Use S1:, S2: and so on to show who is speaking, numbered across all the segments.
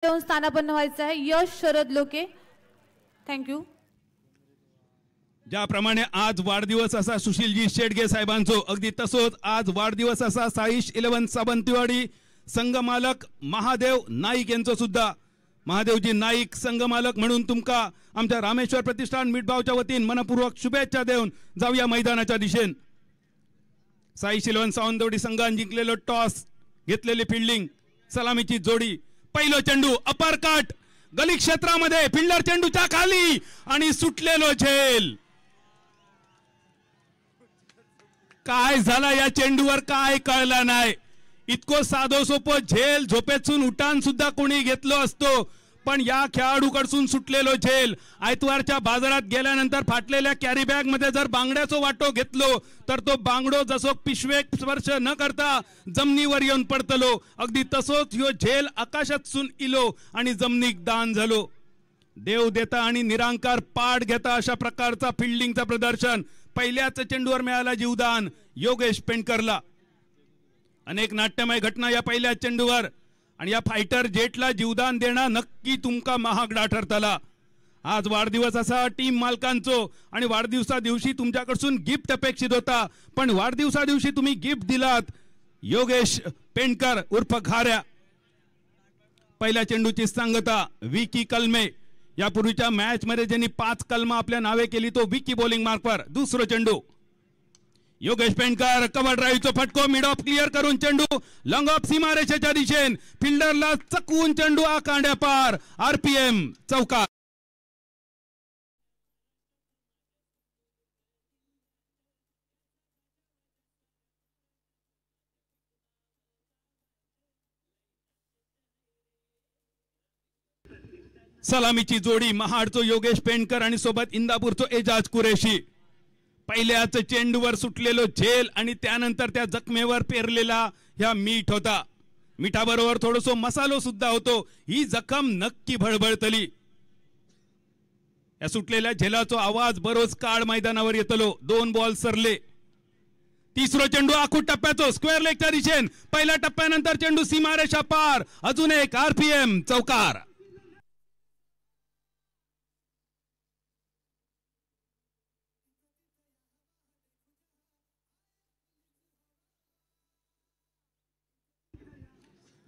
S1: स्थानापन्न व्हायचं आहे यश शरद लोके। थँक्यू।
S2: ज्याप्रमाणे आज वाढदिवस असा सुशीलजी शेडगे साहेबांचो अगदी तसोच आज वाढदिवस असा साईश 11 सावंतवाडी संघमालक महादेव नाईक यांचो सुद्धा। महादेवजी नाईक संघमालक म्हणून तुमका आमच्या रामेश्वर प्रतिष्ठान मिठभावच्या वतीन मनपूर्वक शुभेच्छा देऊन जाऊया मैदानाच्या दिशेन। साईश 11 सावंतवाडी संघान जिंकलेलो टॉस, घेतलेली फिल्डिंग, सलामीची जोडी, पहिलो चेंडू अपर कट गली क्षेत्रामध्ये, फिल्डर चेंडूच्या खाली आणि सुटलेलो झेल। काय झाला या चेंडूवर काय कळला नाही। इतको साधो सोपो झेल झोपेतून उठान सुद्धा कोणी घेतलो असतो, पण या खेळाडूकडसून सुटलेलो झेल। आयतवारच्या बाजारात गेल्यानंतर फाटलेल्या कॅरी बॅग मध्ये जर बांगड्याचो वाटो घेतलो तर तो बांगडो जसो पिशवेक स्पर्श न करता जमिनीवर येऊन पडतलो, अगदी तसोच ह्यो झेल आकाशातून इलो आणि जमिनीक दान झालो। देव देता आणि निरांकार पाठ घेता अशा प्रकारचा फिल्डिंगचा प्रदर्शन पहिल्याच चेंडूवर मिळाला जीवदान योगेश पेंडकरला। अनेक नाट्यमय घटना या पहिल्या चेंडूवर आणि या फायटर जेटला जीवदान देणं नक्की तुमका महागडा ठरतला। आज वाढदिवस असा टीम मालकांचो आणि वाढदिवसा दिवशी तुमच्याकडून गिफ्ट अपेक्षित होता, पण वाढदिवसा दिवशी तुम्ही गिफ्ट दिलात योगेश पेंडकर उर्फ घाऱ्या। पहिल्या चेंडूची सांगता विकी कलमे, यापूर्वीच्या मॅच मध्ये ज्यांनी 5 कलमा आपल्या नावे केली तो विकी बॉलिंग मार्कवर। दुसरा चेंडू योगेश पेंडकर कव्हर ड्राईव्हचा फटको मिड ऑफ क्लिअर करून चेंडू लॉंग ऑफ सीमारेषेच्या दिशेन, फिल्डरला चकवून चेंडू आकांड्या पार, आरपीएम चौकार। सलामीची जोडी महाडचो योगेश पेंडकर आणि सोबत इंदापूरचो एजाज कुरेशी। पहिल्याच चेंडूवर सुटलेलो झेल आणि त्यानंतर त्या जखमेवर पेरलेला ह्या मीठ होता। मिठाबरोबर थोडसो मसालो सुद्धा होतो, ही जखम नक्की भळभळतली। या सुटलेल्या झेलाचो आवाज बरोच काळ मैदानावर येतलो। 2 बॉल सरले। तिसरो चेंडू आखूड टप्प्याचो स्क्वेअर लेगच्या दिशेन, पहिल्या टप्प्यानंतर चेंडू सीमारेषा पार, अजून एक आरपीएम चौकार।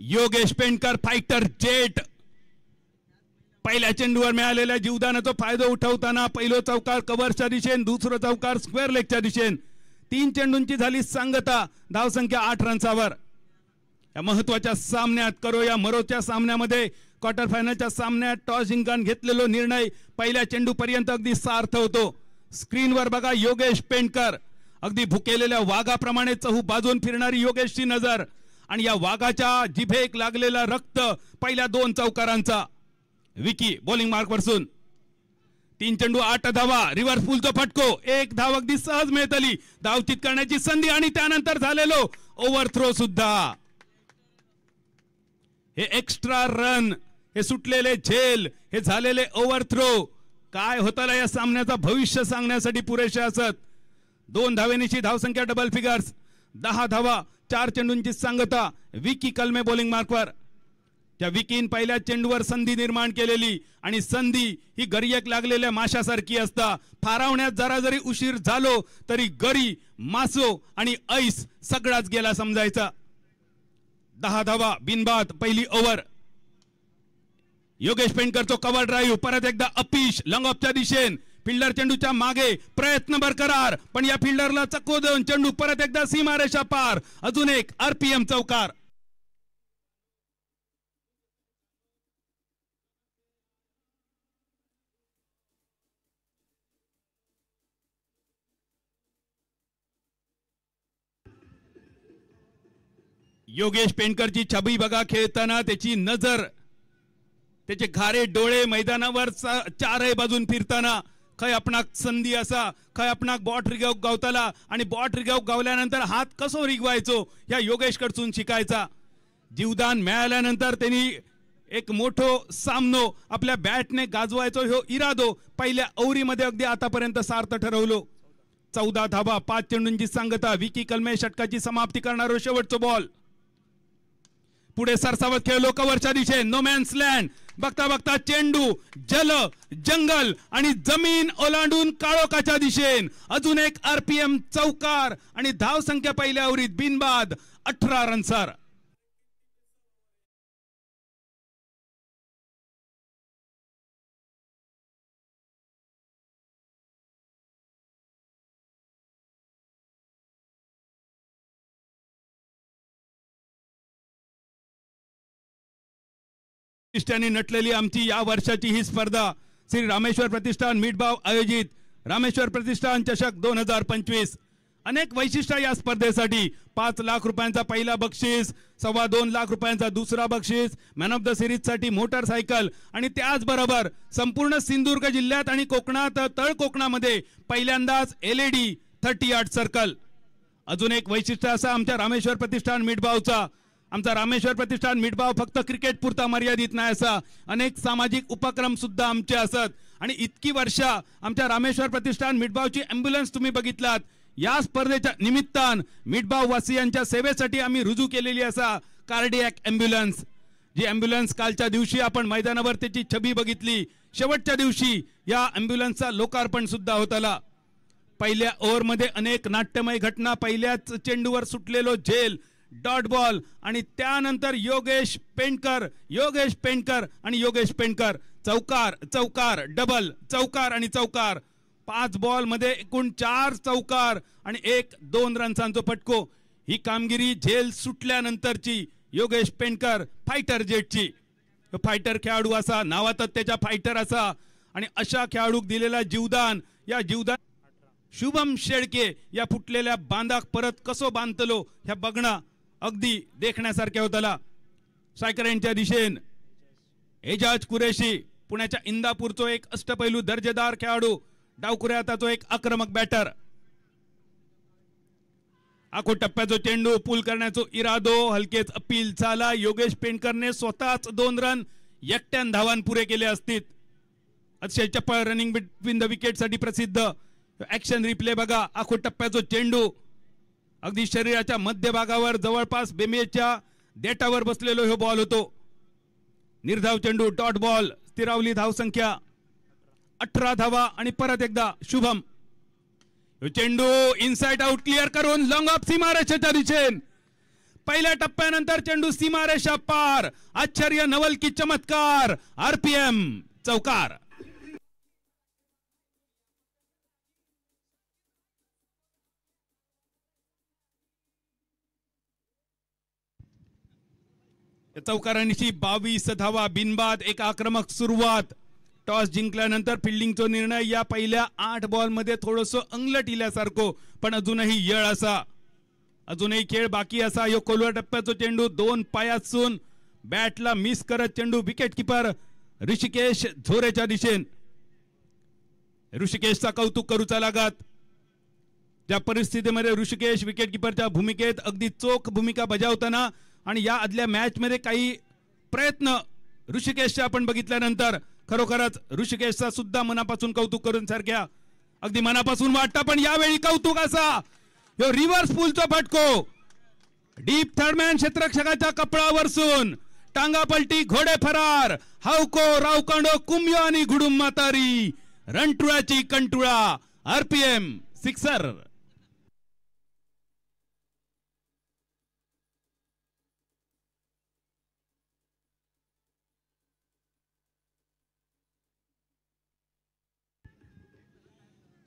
S2: योगेश पेंडकर फायटर जेट पहिल्या चेंडूवर मिळालेल्या जीवदानाचा फायदा उठवताना पहिलो चौकार कव्हरच्या दिशेन, दुसरा चौकार स्क्वेअर लेगच्या दिशेन। 3 चेंडूंची झाली सांगता, धावसंख्या 8 रन्सावर। या महत्वाच्या सामन्यात करो या मरोच्या सामन्यामध्ये क्वार्टर फायनलच्या सामन्यात टॉस जिंकून घेतलेलो निर्णय पहिल्या चेंडू पर्यंत अगदी सार्थ होतो। स्क्रीनवर बघा योगेश पेंडकर, अगदी भुकेलेल्या वाघाप्रमाणे चहू बाजून फिरणारी योगेशची नजर आणि या वाघाच्या जिभेक लागलेला रक्त पहिल्या 2 चौकारांचा। विकी बॉलिंग मार्कवरसून 3 चेंडू 8 धावा, रिव्हर्स पुलचा फटको, 1 धाव अगदी सहज मिळतली, धावचित करण्याची संधी आणि त्यानंतर झालेलो ओव्हरथ्रो सुद्धा। हे एक्स्ट्रा रन, हे सुटलेले झेल, हे झालेले ओव्हरथ्रो काय होताला या सामन्याचा भविष्य सांगण्यासाठी पुरेसे असत। 2 धावेनीची धावसंख्या डबल फिगर्स, 10 धावा, 4 चेंडूंची सांगता। विकी कलमे बॉलिंग मार्कवर। त्या विकीन पहिल्या चेंडूवर संधी निर्माण केलेली आणि संधी ही गरियक लागलेल्या माशासारखी असता। फारावण्यात जरा जरी उशीर झालो तरी गरी, मासो आणि ऐस सगळाच गेला समजायचा। 10 धावा बिनबाद पहिली ओव्हर। योगेश पेंडकरचा कव्हर ड्राईव्ह परत एकदा अपीश लॉंग ऑफच्या दिशेन, फिल्डर चेंडूच्या मागे, प्रयत्न बरकरार, पण या फिल्डरला चक्को देऊन चेंडू परत एकदा सीमारेषा पार, अजून एक आरपीएम चौकार। योगेश पेंडकरची छबी बघा खेळताना, त्याची नजर, त्याचे घारे डोळे मैदानावर 4ही बाजून फिरताना, खय आपणाक संधी असा, खय आपणाक बॉट रिगाव गावताला आणि बॉट रिगाव गावल्यानंतर हात कसो रिगवायचो ह्या योगेश कडसून शिकायचा। जीवदान मिळाल्यानंतर त्यांनी एक मोठो सामनो आपल्या बॅटने गाजवायचो ह्यो इरादो पहिल्या ओव्हरीमध्ये अगदी आतापर्यंत सार्थ ठरवलो। 14 धावा, 5 चेंडूंची सांगता। विकी कलमे षटकाची समाप्ती करणारो शेवटचा बॉल। पुढे सरसावत खेळलो कव्हरच्या दिशेने, नो मॅन्स लँड. बघता बघता चेंडू जल जंगल आणि जमीन ओलांडून काळोखाच्या दिशेने. अजून एक आरपीएम चौकार आणि धाव संख्या पहिल्या ओव्हरीत बिनबाद 18 रन्सर. प्रतिष्ठाने नटलेली आमची या वर्षाची ही स्पर्धा श्री रामेश्वर प्रतिष्ठान मिठभाव आयोजित रामेश्वर प्रतिष्ठान चषक 2025. अनेक वैशिष्ट्य या स्पर्धेसाठी. 5 लाख रुपयांचा पहिला बक्षीस, 2.25 लाख रुपयांचा दुसरा बक्षीस, मॅन ऑफ द सिरीज साठी मोटरसायकल आणि त्याचबरोबर संपूर्ण सिंधुदुर्ग जिल्ह्यात आणि कोकणात तळ कोकणामध्ये पहिल्यांदाच LED 30 यार्ड सर्कल. अजून एक वैशिष्ट्य असा आमच्या रामेश्वर प्रतिष्ठान मिठभावचा. आमचा रामेश्वर प्रतिष्ठान मिठभाव फक्त क्रिकेट पुरता मर्यादित नाही, असा अनेक सामाजिक उपक्रम सुद्धा आमचे असत. आणि इतकी वर्ष आमच्या रामेश्वर प्रतिष्ठान मिठभावची ॲम्ब्युलन्स तुम्ही बघितलात. या स्पर्धेच्या निमित्तान मिठभाव वासियांच्या सेवेसाठी आम्ही रुजू केलेली असा कार्डियक ॲम्ब्युलन्स. जी ॲम्ब्युलन्स कालच्या दिवशी आपण मैदानावर त्याची छबी बघितली. शेवटच्या दिवशी या ॲम्ब्युलन्सचा लोकार्पण सुद्धा होत आला. पहिल्या ओव्हरमध्ये अनेक नाट्यमय घटना. पहिल्याच चेंडूवर सुटलेलो झेल, डॉट बॉल आणि त्यानंतर योगेश पेंडकर आणि योगेश पेंडकर चौकार चौकार डबल चौकार आणि चौकार. 5 बॉल मध्ये एकूण 4 चौकार आणि 1-2 रन्सांचा फटको. ही कामगिरी झेल सुटल्यानंतरची योगेश पेंडकर फायटर जेटची. फायटर खेळाडू असा, नावातच त्याच्या फायटर असा आणि अशा खेळाडूक दिलेला जीवदान. या जीवदान शुभम शेळके या फुटलेल्या बांधाक परत कसो बांधतलो ह्या बघणं अगदी देखण्यासारखे होताला. स्ट्रायकर यांच्या दिशेन एजाज कुरेशी, पुण्याच्या इंदापूरचो एक अष्टपैलू दर्जेदार खेळाडू, डावकुऱ्याताचो एक आक्रमक बॅटर. आखो टप्प्याचो चेंडू पूल करण्याचो इरादो, हलकेच अपील झाला. योगेश पेंडकरने स्वतःच 2 रन एकट्यान धावान पुरे केले असतील. अतिशय चपळ रनिंग बिटवीन द विकेट साठी प्रसिद्ध. ऍक्शन रिप्ले बघा. आखो टप्प्याचो चेंडू अगदी शरीराच्या मध्यभागावर जवळपास बेमेच्या देटावर बसलेलो हे बॉल होतो. निर्धाव चेंडू, डॉट बॉल, स्थिरावली धाव संख्या 18 धावा आणि परत एकदा शुभम. चेंडू इनसाइड आउट क्लिअर करून लॉंग ऑफ सीमारेषेच्या दिशेने. पहिल्या टप्प्यानंतर चेंडू सीमारेषा पार. आश्चर्य नवल की चमत्कार. आरपीएम चौकार. चौकारांची 22 धावा बिनबाद. एक आक्रमक सुरुवात. टॉस जिंकल्यानंतर फिल्डिंगचा निर्णय. या पहिल्या 8 बॉल मध्ये थोडंसं अंगलट इल्यासारखो, पण अजूनही येळ असा, अजूनही खेळ बाकी असा. यो कोलवा टप्प्याचा चेंडू 2 पायातून बॅटला मिस करत चेंडू विकेट किपर ऋषिकेश झोरेच्या दिशेने. ऋषिकेशचा कौतुक करूचा लागत. ज्या परिस्थितीमध्ये ऋषिकेश विकेट किपरच्या भूमिकेत अगदी चोख भूमिका बजावताना आणि या आदल्या मॅच मध्ये काही प्रयत्न ऋषिकेशचे आपण बघितल्यानंतर खरोखरच ऋषिकेशचा सुद्धा मनापासून कौतुक करून सारख्या अगदी मनापासून वाटतं. पण यावेळी कौतुक असा, यो रिव्हर्स पूलचा फटको डीप थर्डमॅन क्षेत्ररक्षकाच्या कपडावरसून टांगा पलटी, घोडे फरार. हावको रावकांडो कुंभ्यो आणि घुडुम मातारी. रणटुळाची कंटुळा. RPM sixer.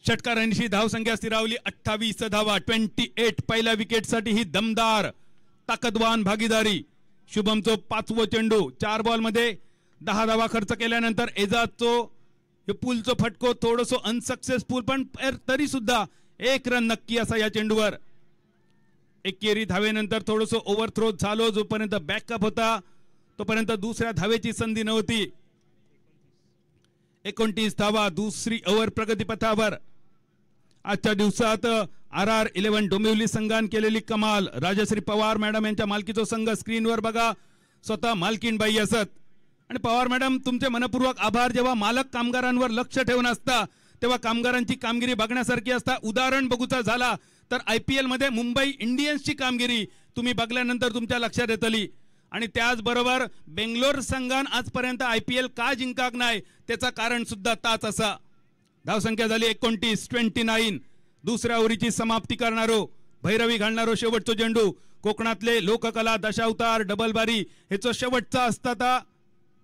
S2: षटकारांची धावसंख्या स्थिरावली 28 धावा. 28. पहिल्या विकेटसाठी ही दमदार ताकदवान भागीदारी. शुभमचो 5वो चेंडू 4 बॉल मध्ये 10 धावा खर्च केल्यानंतर एजाजचो पूलचो फटको थोडंसं अनसक्सेसफुल, पण तरी सुद्धा 1 रन नक्की असा या चेंडूवर. एकेरी धावेनंतर थोडंसं ओव्हरथ्रो झालो. जोपर्यंत बॅकअप होता तोपर्यंत दुसऱ्या धावेची संधी नव्हती. 29 धावा. दुसरी ओव्हर प्रगतीपथावर. आजच्या दिवसात RR11 डोंबिवली संघान केलेली कमाल. राजश्री पवार मॅडम यांच्या मालकीचा संघ स्क्रीनवर बघा. स्वतः मालकीनबाई असत. आणि पवार मॅडम तुमचे मनपूर्वक आभार. जेव्हा मालक कामगारांवर लक्ष ठेवून असता तेव्हा कामगारांची कामगिरी बघण्यासारखी असता. उदाहरण बघूचा झाला तर IPL मध्ये मुंबई इंडियन्सची कामगिरी तुम्ही बघल्यानंतर तुमच्या लक्षात येतली. आणि त्याचबरोबर बेंगलोर संघान आजपर्यंत IPL का जिंकाक नाही त्याचा कारण सुद्धा ताच असा. धावसंख्या झाली 29. दुसऱ्या ओव्हरीची समाप्ती करणारो भैरवी घालणारो शेवटचो चेंडू. कोकणातले लोककला दशावतार डबलबारी हेचो शेवटचा असता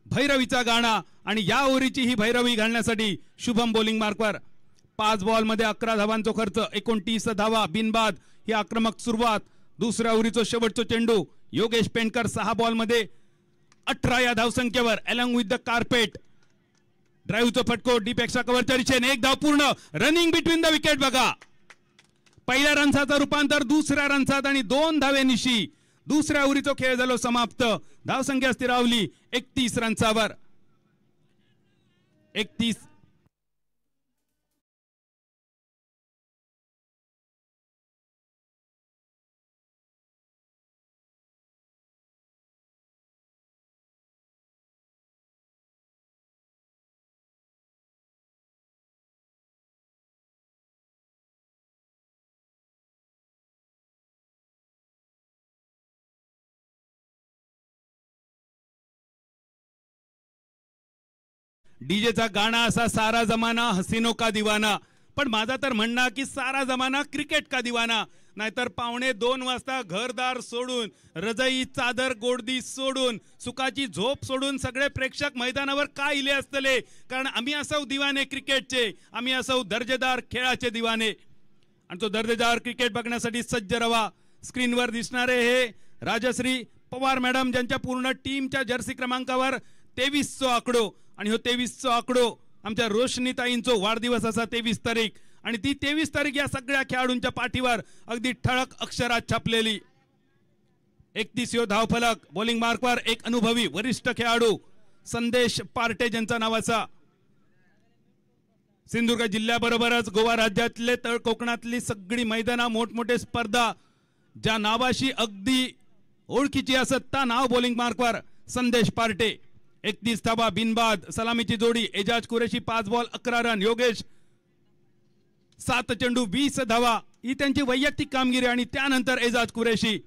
S2: भैरवीचा गाणा आणि या ओव्हरीची ही भैरवी घालण्यासाठी शुभम बॉलिंग मार्कवर. 5 बॉल मध्ये 11 धावांचो खर्च, 29 धावा बिनबाद ही आक्रमक सुरुवात. दुसऱ्या ओव्हरीचो शेवटचो चेंडू योगेश पेंडकर 6 बॉल मध्ये 18 या धावसंख्येवर अलॉंग विथ द कार्पेट. ड्राईव्हचो फटको डीपेक्षा कव्हरच्या दिशेने, एक धाव पूर्ण. रनिंग बिटवीन द विकेट बघा. पहिल्या रनसाचं रूपांतर दुसऱ्या रनसात आणि 2 धावेनिशी दुसऱ्या ओव्हरीचो खेळ झालो समाप्त. धावसंख्या स्थिरावली 31 रनसावर. 31. डीजेचा गाणा असा सारा जमाना हसीनो का दिवाना. पण माझा तर म्हणणं की सारा जमाना क्रिकेट का दिवाना. नाहीतर 1:45 वाजता घरदार सोडून, रजई चादर गोडदी सोडून, सुखाची झोप सोडून सगळे प्रेक्षक मैदानावर का इले असतले. कारण आम्ही असो दिवाने क्रिकेटचे, आम्ही असो दर्जेदार खेळाचे दिवाने. आणि तो दर्जेदार क्रिकेट बघण्यासाठी सज्ज रवा. स्क्रीनवर दिसणारे हे राजश्री पवार मॅडम ज्यांच्या पूर्ण टीमच्या जर्सी क्रमांकावर 23 आकडो. आणि हो 23 आकडो आमच्या रोशनीताईंचो वाढदिवस असा 23 तारीख. आणि ती 23 तारीख या सगळ्या खेळाडूंच्या पाठीवर अगदी ठळक अक्षरात छापलेली. 31 यो धावफलक. बॉलिंग मार्कवर एक अनुभवी वरिष्ठ खेळाडू संदेश पार्टे ज्यांचा नाव असा. सिंधुदुर्ग जिल्ह्याबरोबरच गोवा राज्यातले तळ कोकणातली सगळी मैदाना मोठमोठे स्पर्धा ज्या नावाशी अगदी ओळखीची असत ता नाव बॉलिंग मार्कवर संदेश पार्टे. 31 धावा बिनबाद. सलामीची जोडी एजाज कुरेशी 5 बॉल 11 रन. योगेश 7 चेंडू 20 धावा ही त्यांची वैयक्तिक कामगिरी. आणि त्यानंतर एजाज कुरेशी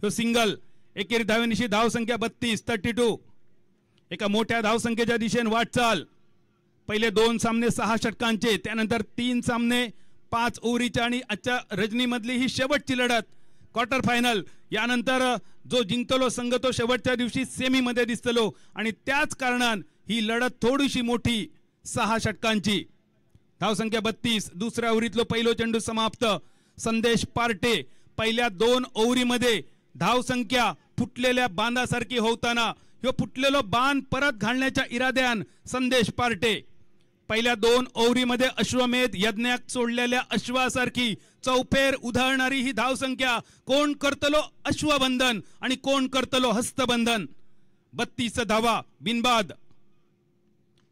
S2: तो सिंगल. एकेरी धावेनिशी धावसंख्या 32. एका मोठ्या धावसंख्येच्या दिशेने वाटचाल. पहिले 2 सामने 6 षटकांचे, त्यानंतर 3 सामने 5 ओव्हरीचे आणि आजच्या रजनीमधली ही शेवटची लढत क्वार्टर फायनल. यानंतर जो जिंकतलो संघ तो शेवटच्या दिवशी सेमी मध्ये दिसतलो. आणि त्याच कारणान ही लढत थोडीशी मोठी 6 षटकांची. धावसंख्या 32. दुसऱ्या ओव्हरीतलो पहिलो चेंडू समाप्त. संदेश पार्टे पहिल्या 2 ओव्हरीमध्ये धावसंख्या फुटलेल्या बांधासारखी होताना ह्यो फुटलेलो बांध परत घालण्याच्या इराद्यान संदेश पार्टे पहिल्या 2 ओव्हरीमध्ये अश्वमेध यज्ञाक सोडलेल्या अश्वासारखी चौफेर उधळणारी ही धावसंख्या. कोण करतलो अश्वबंधन आणि कोण करतलो हस्तबंधन. 32 धावा बिनबाद.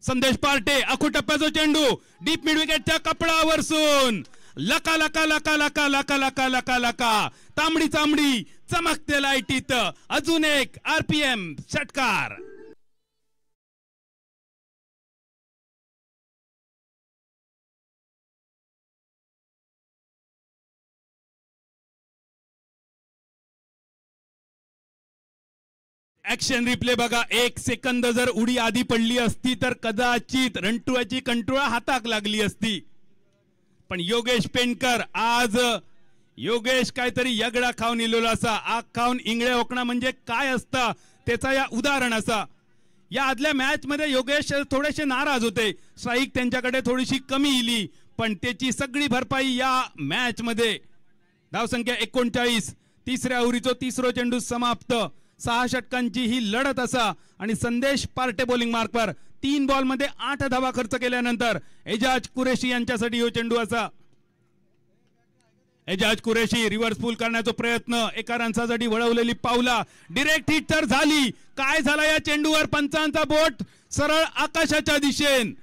S2: संदेश पार्टे आखो टप्प्याचो चेंडू डीप मिड विकेटच्या कपडावरसून लका लका लका लका लका लका लका लका तांबडी चांबडी चमकते लाईटीत अजून एक RPM षटकार. ऍक्शन रिप्ले बघा. 1 सेकंद जर उडी आधी पडली असती तर कदाचित रणटुळाची कंट्रोळा हाताक लागली असती. पण योगेश पेंडकर आज योगेश काहीतरी यगडा खाऊन इलेलो असा. आग खाऊन इंगळे ओकणा म्हणजे काय असता त्याचा या उदाहरण असा. या आदल्या मॅच मध्ये योगेश थोडेसे नाराज होते. स्ट्राईक त्यांच्याकडे थोडीशी कमी इली. पण त्याची सगळी भरपाई या मॅच मध्ये. धावसंख्या 39. तिसऱ्या ओव्हरीचो तिसरो चेंडू समाप्त. 6 षटकांची ही लढत असा. आणि संदेश पार्टे बॉलिंग मार्कवर 3 बॉल मध्ये 8 धावा खर्च केल्यानंतर एजाज कुरेशी यांच्यासाठी हो चेंडू असा. एजाज कुरेशी रिव्हर्स पूल करण्याचा प्रयत्न. एका रनसाठी वळवलेली पावला डायरेक्ट हिट तर झाली. काय झाला या चेंडूवर. पंचांचा बोट सरळ आकाशाच्या दिशेन.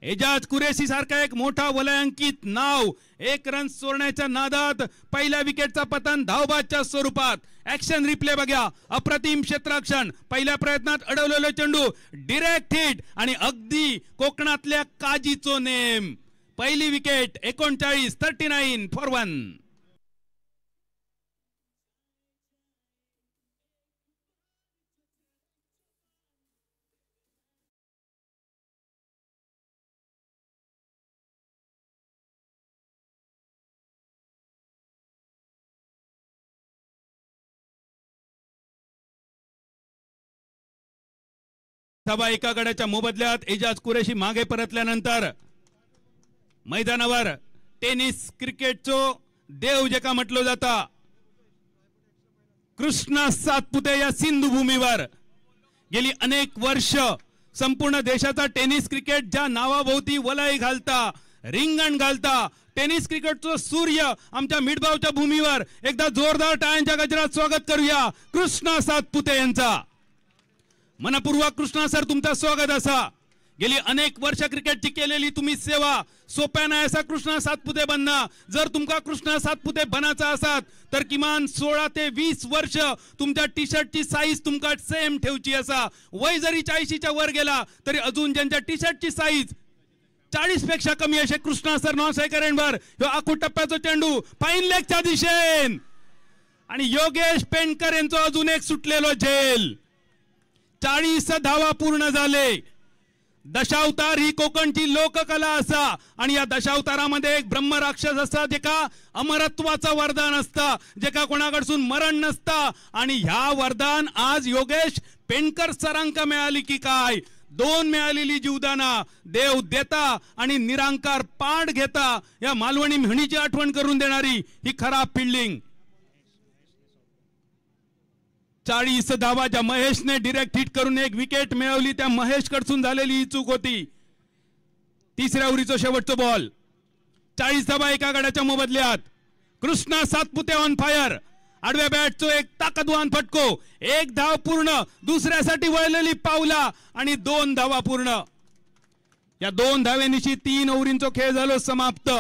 S2: एजाज कुरेशी सारखा एक मोठा वलयांकित नाव 1 रन सोडण्याच्या नादात पहिल्या विकेटचा पतन धावबादच्या स्वरूपात. ऍक्शन रिप्ले बघा. अप्रतिम क्षेत्ररक्षण. पहिल्या प्रयत्नात अडवलेलो चेंडू डायरेक्ट हिट आणि अगदी कोकणातल्या काजीचो नेम. पहिली विकेट 39 for 1. धावा एका गडाच्या मोबदल्यात एजाज कुरेशी मागे परतल्यानंतर मैदानावर टेनिस क्रिकेटचो देव जेका म्हटलो जाता कृष्णा सातपुते या सिंधू भूमीवर गेली अनेक वर्ष संपूर्ण देशाचा टेनिस क्रिकेट ज्या नावाभोवती वलय घालता रिंगण घालता टेनिस क्रिकेटचो सूर्य आमच्या मिडबावच्या भूमीवर एकदा जोरदार टाळ्यांच्या गजरात स्वागत करूया कृष्णा सातपुते यांचा। मनपूर्वक कृष्णा सर तुमचं स्वागत असा। गेली अनेक वर्ष क्रिकेटची केलेली तुम्ही सेवा सोप्या नाही असा कृष्णा सातपुते बनना। जर तुमका कृष्णा सातपुते बनाचा असात तर किमान 16 ते 20 वर्ष तुमच्या टी शर्टची साईज तुमका सेम ठेवची असा। वय जरी 40च्या वर गेला तरी अजून ज्यांच्या टी शर्टची साईज 40 पेक्षा कमी असे कृष्णा सर नॉन सायकरेंवर ह्यो आखूड टप्प्याचो चेंडू फाईन लेगच्या दिशेन आणि योगेश पेंडकर यांचा अजून एक सुटलेलो झेल। 40 धावा पूर्ण झाले। दशावतार ही कोकणची लोककला असा आणि या दशावतारामध्ये एक ब्रह्मराक्षस असता जेका अमरत्वाचा वरदान असता जेका कोणाकडसून मरण नसता आणि ह्या वरदान आज योगेश पेंडकर सरांका मिळाली की काय। 2 मिळालेली जीवदाना देव देता आणि निरांकार पाठ घेता या मालवणी म्हणीची आठवण करून देणारी ही खराब फिल्डिंग। 40 धावा ज्या महेशने डिरेक्ट हिट करून एक विकेट मिळवली त्या महेश कडसून झालेली ही चूक होती। तिसऱ्या ओव्हरीचा शेवटचा बॉल 40 धावा एका गडाच्या मोबदल्यात कृष्णा सातपुते ऑन फायर। आडव्या बॅटचो एक ताकदवान फटको 1 धाव पूर्ण दुसऱ्यासाठी वळलेली पावला आणि 2 धावा पूर्ण। या 2 धावेनिशी 3 ओव्हरींचो खेळ झालो समाप्त।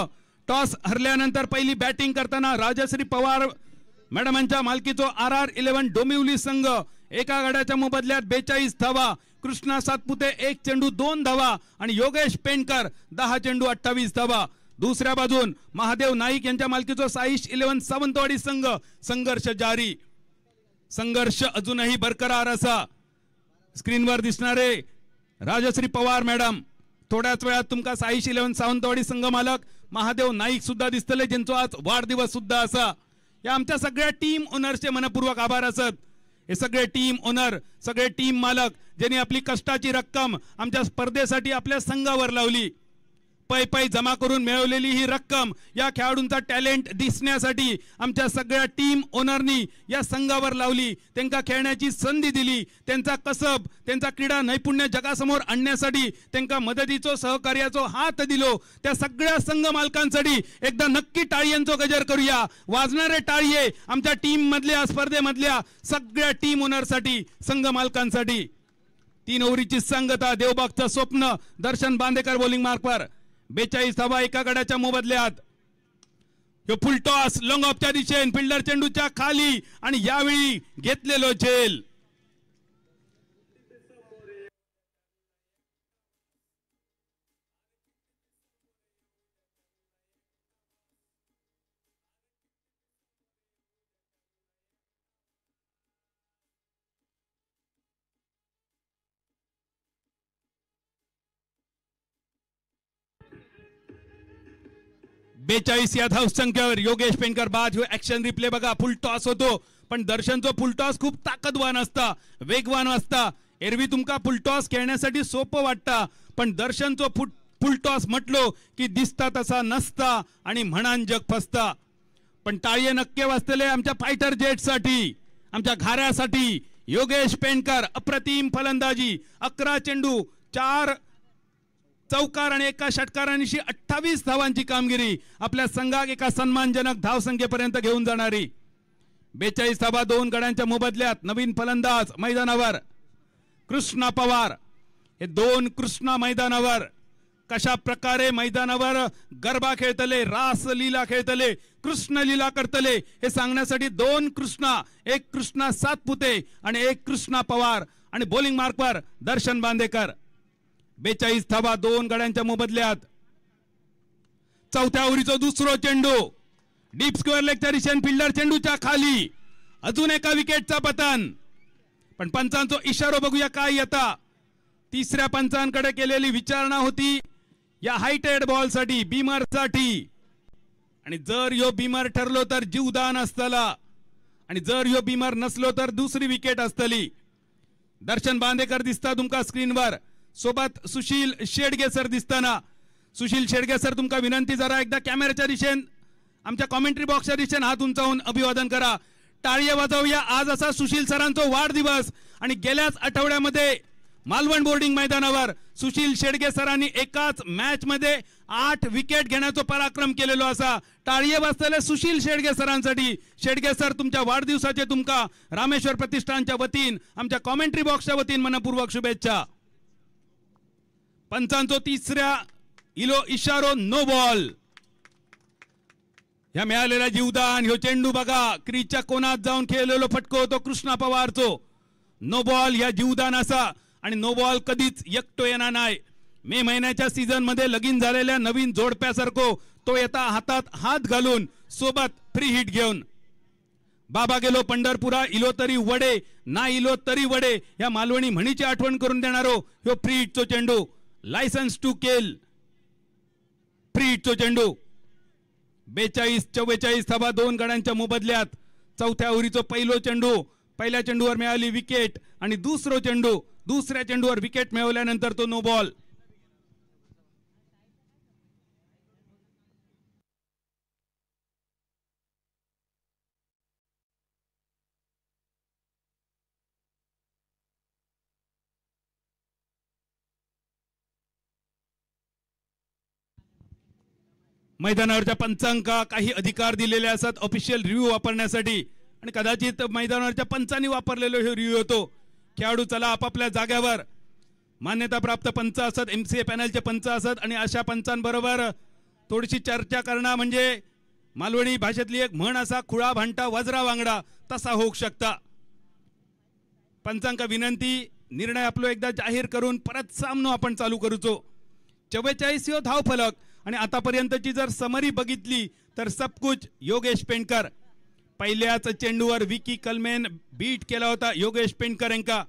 S2: टॉस हरल्यानंतर पहिली बॅटिंग करताना राजश्री पवार मॅडमांच्या मालकीचो RR11 डोंबिवली संघ एका गडाच्या मोबदल्यात 42 धावा कृष्णा सातपुते 1 चेंडू 2 धावा आणि योगेश पेंडकर 10 चेंडू 28 धावा। दुसऱ्या बाजून महादेव नाईक यांच्या मालकीचो साईश 11 सावंतवाडी संघ संघर्ष जारी। संघर्ष अजूनही बरकरार असा। स्क्रीनवर दिसणारे राजश्री पवार मॅडम थोड्याच वेळात तुमका साईश 11 सावंतवाडी संघ मालक महादेव नाईक सुद्धा दिसतले ज्यांचो आज वाढदिवस सुद्धा असा। या आमच्या सगळ्या टीम ओनर्सचे मनपूर्वक आभार असत। हे सगळे टीम ओनर सगळे टीम मालक ज्यांनी आपली कष्टाची रक्कम आमच्या स्पर्धेसाठी आपल्या संघावर लावली। पै जमा करून मिळवलेली ही रक्कम या खेळाडूंचा टॅलेंट दिसण्यासाठी आमच्या सगळ्या टीम ओनरनी या संघावर लावली। त्यांना खेळण्याची संधी दिली। त्यांचा कसब त्यांचा क्रीडा नैपुण्य जगासमोर आणण्यासाठी त्यांना मदतीचो सहकार्याचो हात दिलो। त्या सगळ्या संघ मालकांसाठी एकदा नक्की टाळ्यांचो गजर करूया। वाजणारे टाळिये आमच्या टीम मधल्या स्पर्धेमधल्या सगळ्या टीम ओनरसाठी संघ मालकांसाठी। 3 ओव्हरीची संगता देवबागचं स्वप्न दर्शन बांदेकर बॉलिंग मार्कवर 42 धावा एका गडाच्या मोबदल्यात। फुल टॉस लॉंग ऑफच्या दिशेन फिल्डर चेंडूच्या खाली आणि यावेळी घेतलेलो झेल। बेचाळीस या धाव संख्येवर योगेश पेंडकर बाद। ह्यो ऍक्शन रिप्ले बघा। फुल टॉस होतो पण दर्शनचो फुल टॉस खूप ताकदवान असता वेगवान असता। एरवी तुमका फुल टॉस खेळण्यासाठी सोपं वाटता पण दर्शनचो फुल टॉस म्हटलो की दिसता तसा नसता आणि म्हणान जग फसता। पण टाळये नक्की वाजतले आमच्या फायटर जेट साठी आमच्या घाऱ्यासाठी। योगेश पेंडकर अप्रतिम फलंदाजी 11 चेंडू 4 चौकार आणि 1 षटकारांशी 28 धावांची कामगिरी आपल्या संघाक एका सन्मानजनक धाव संख्येपर्यंत घेऊन जाणारी। 42 धावा 2 गड्यांच्या मोबदल्यात नवीन फलंदाज मैदानावर कृष्णा पवार। हे 2 कृष्णा मैदानावर कशा प्रकारे मैदानावर गरबा खेळतले रास लीला खेळतले कृष्ण लीला करतले हे सांगण्यासाठी 2 कृष्णा, एक कृष्णा सातपुते आणि एक कृष्णा पवार आणि बॉलिंग मार्कवर दर्शन बांदेकर। 42 धावा 2 गड्यांच्या मोबदल्यात। चौथ्या ओव्हरीचा दुसरा चेंडू डीप स्क्वेअर लेगच्या दिशेने फिल्डर चेंडूच्या खाली अजून एका विकेटचा पतन। पण पंचांचा इशारा बघूया काय येता। तिसऱ्या पंचांकडे केलेली विचारणा होती या हायटेड बॉल साठी बीमर साठी आणि जर यो बीमर ठरलो तर जीवदान असतला आणि जर यो बीमर नसलो तर दुसरी विकेट असतली। दर्शन बांदेकर दिसता तुमका स्क्रीनवर, सोबत सुशील शेडगे सर दिसताना. सुशील शेडगे सर तुमका विनंती, जरा एकदा कॅमेऱ्याच्या दिशेन आमच्या कॉमेंट्री बॉक्सच्या दिशेन हात उंचावून अभिवादन करा. टाळी वाजवूया. आज असा सुशील सरांचा वाढदिवस आणि गेल्याच आठवड्यामध्ये मालवण बोर्डिंग मैदानावर सुशील शेडगे सरांनी एकाच मॅच मध्ये 8 विकेट घेण्याचा पराक्रम केलेलो असा. टाळी वाजतले सुशील शेडगे सरांसाठी. शेडगे सर तुमच्या वाढदिवसाचे तुमका रामेश्वर प्रतिष्ठानच्या वतीन आमच्या कॉमेंट्री बॉक्सच्या वतीन मनपूर्वक शुभेच्छा. पंचांचो तिसऱ्या इशारो नो बॉल. ह्या मिळालेला जीवदान, ह्यो चेंडू बघा क्रीजच्या कोणात जाऊन खेळलेलो फटको तो कृष्णा पवारचो. नो बॉल ह्या जीवदान असा आणि नो बॉल कधीच एकटो येणार नाही. मे महिन्याच्या सीझन मध्ये लगीन झालेल्या नवीन जोडप्यासारखो तो येता हातात हात घालून सोबत फ्री हिट घेऊन. बाबा गेलो पंढरपुरा, इलो तरी वडे ना इलो तरी वडे या मालवणी म्हणीची आठवण करून देणारो ह्यो फ्री हिटचो चेंडू. लायसन्स टू केल फ्री हिटचो चेंडू. 42-44 धावा 2 गड्यांच्या मोबदल्यात. चौथ्या ओव्हरीचो पहिलो चेंडू. पहिल्या चेंडूवर मिळाली विकेट आणि दुसऱ्या चेंडूवर विकेट मिळवल्यानंतर तो नो बॉल. मैदानावरच्या पंचांका काही अधिकार दिलेले असतात ऑफिशियल रिव्ह्यू वापरण्यासाठी आणि कदाचित मैदानावरच्या पंचांनी वापरलेलो हे रिव्ह्यू होतो. खेळाडू चला आपापल्या जाग्यावर. मान्यता प्राप्त पंच असतात, MCA पॅनलचे पंच असतात आणि अशा पंचांबरोबर थोडीशी चर्चा करणं म्हणजे मालवणी भाषेतली एक म्हण असा, खुळा भांटा वज्रा वांगडा तसा होऊ शकता. पंचांका विनंती, निर्णय आपलो एकदा जाहीर करून परत सामनो आपण चालू करूचो. 44 यो धाव फलक आणि आतापर्यंतची जर समरी बघितली तर सबकुच योगेश पेंडकर. पहिल्याच चेंडूवर विकी कलमेन बीट केला होता योगेश पेंडकर यांका.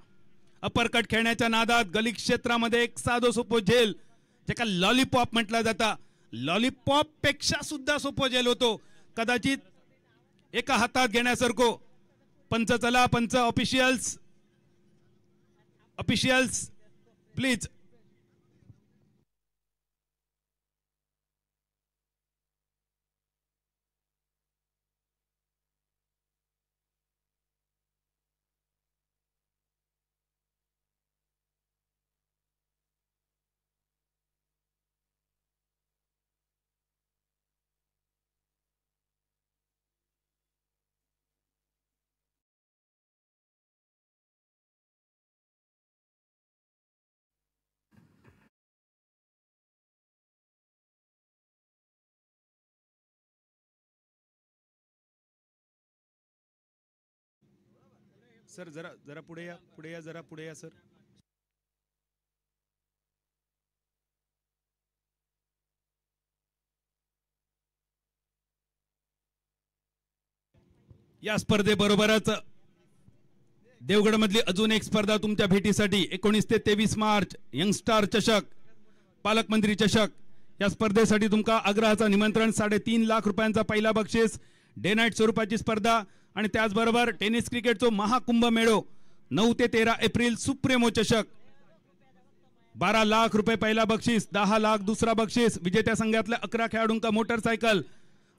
S2: अपरकट खेळण्याच्या नादात गली क्षेत्रामध्ये एक साधो सोपो झेल ज्याका लॉलीपॉप म्हटला जाता, लॉलीपॉप पेक्षा सुद्धा सोपो झेल होतो, कदाचित एका हातात घेण्यासारखो. पंच चला, पंच ऑफिशियल्स प्लीज. सर जरा पुढे या जरा पुढे या सर. या स्पर्धेबरोबरच देवगड मधली अजून एक स्पर्धा तुमच्या भेटीसाठी 19 ते 23 मार्च यंगस्टार चषक, पालकमंत्री चषक. या स्पर्धेसाठी तुमका आग्रहाचा निमंत्रण. 3.5 लाख रुपयांचा पहिला बक्षीस, डे नाईट स्वरूपाची स्पर्धा आणि त्याचबरोबर टेनिस क्रिकेटचो महाकुंभ मेळो 9 ते 13 एप्रिल सुप्रेमो चषक. 12 लाख रुपये पहिला बक्षीस, 10 लाख दुसरा बक्षीस. विजेत्या संघातल्या 11 खेळाडूंका मोटरसायकल.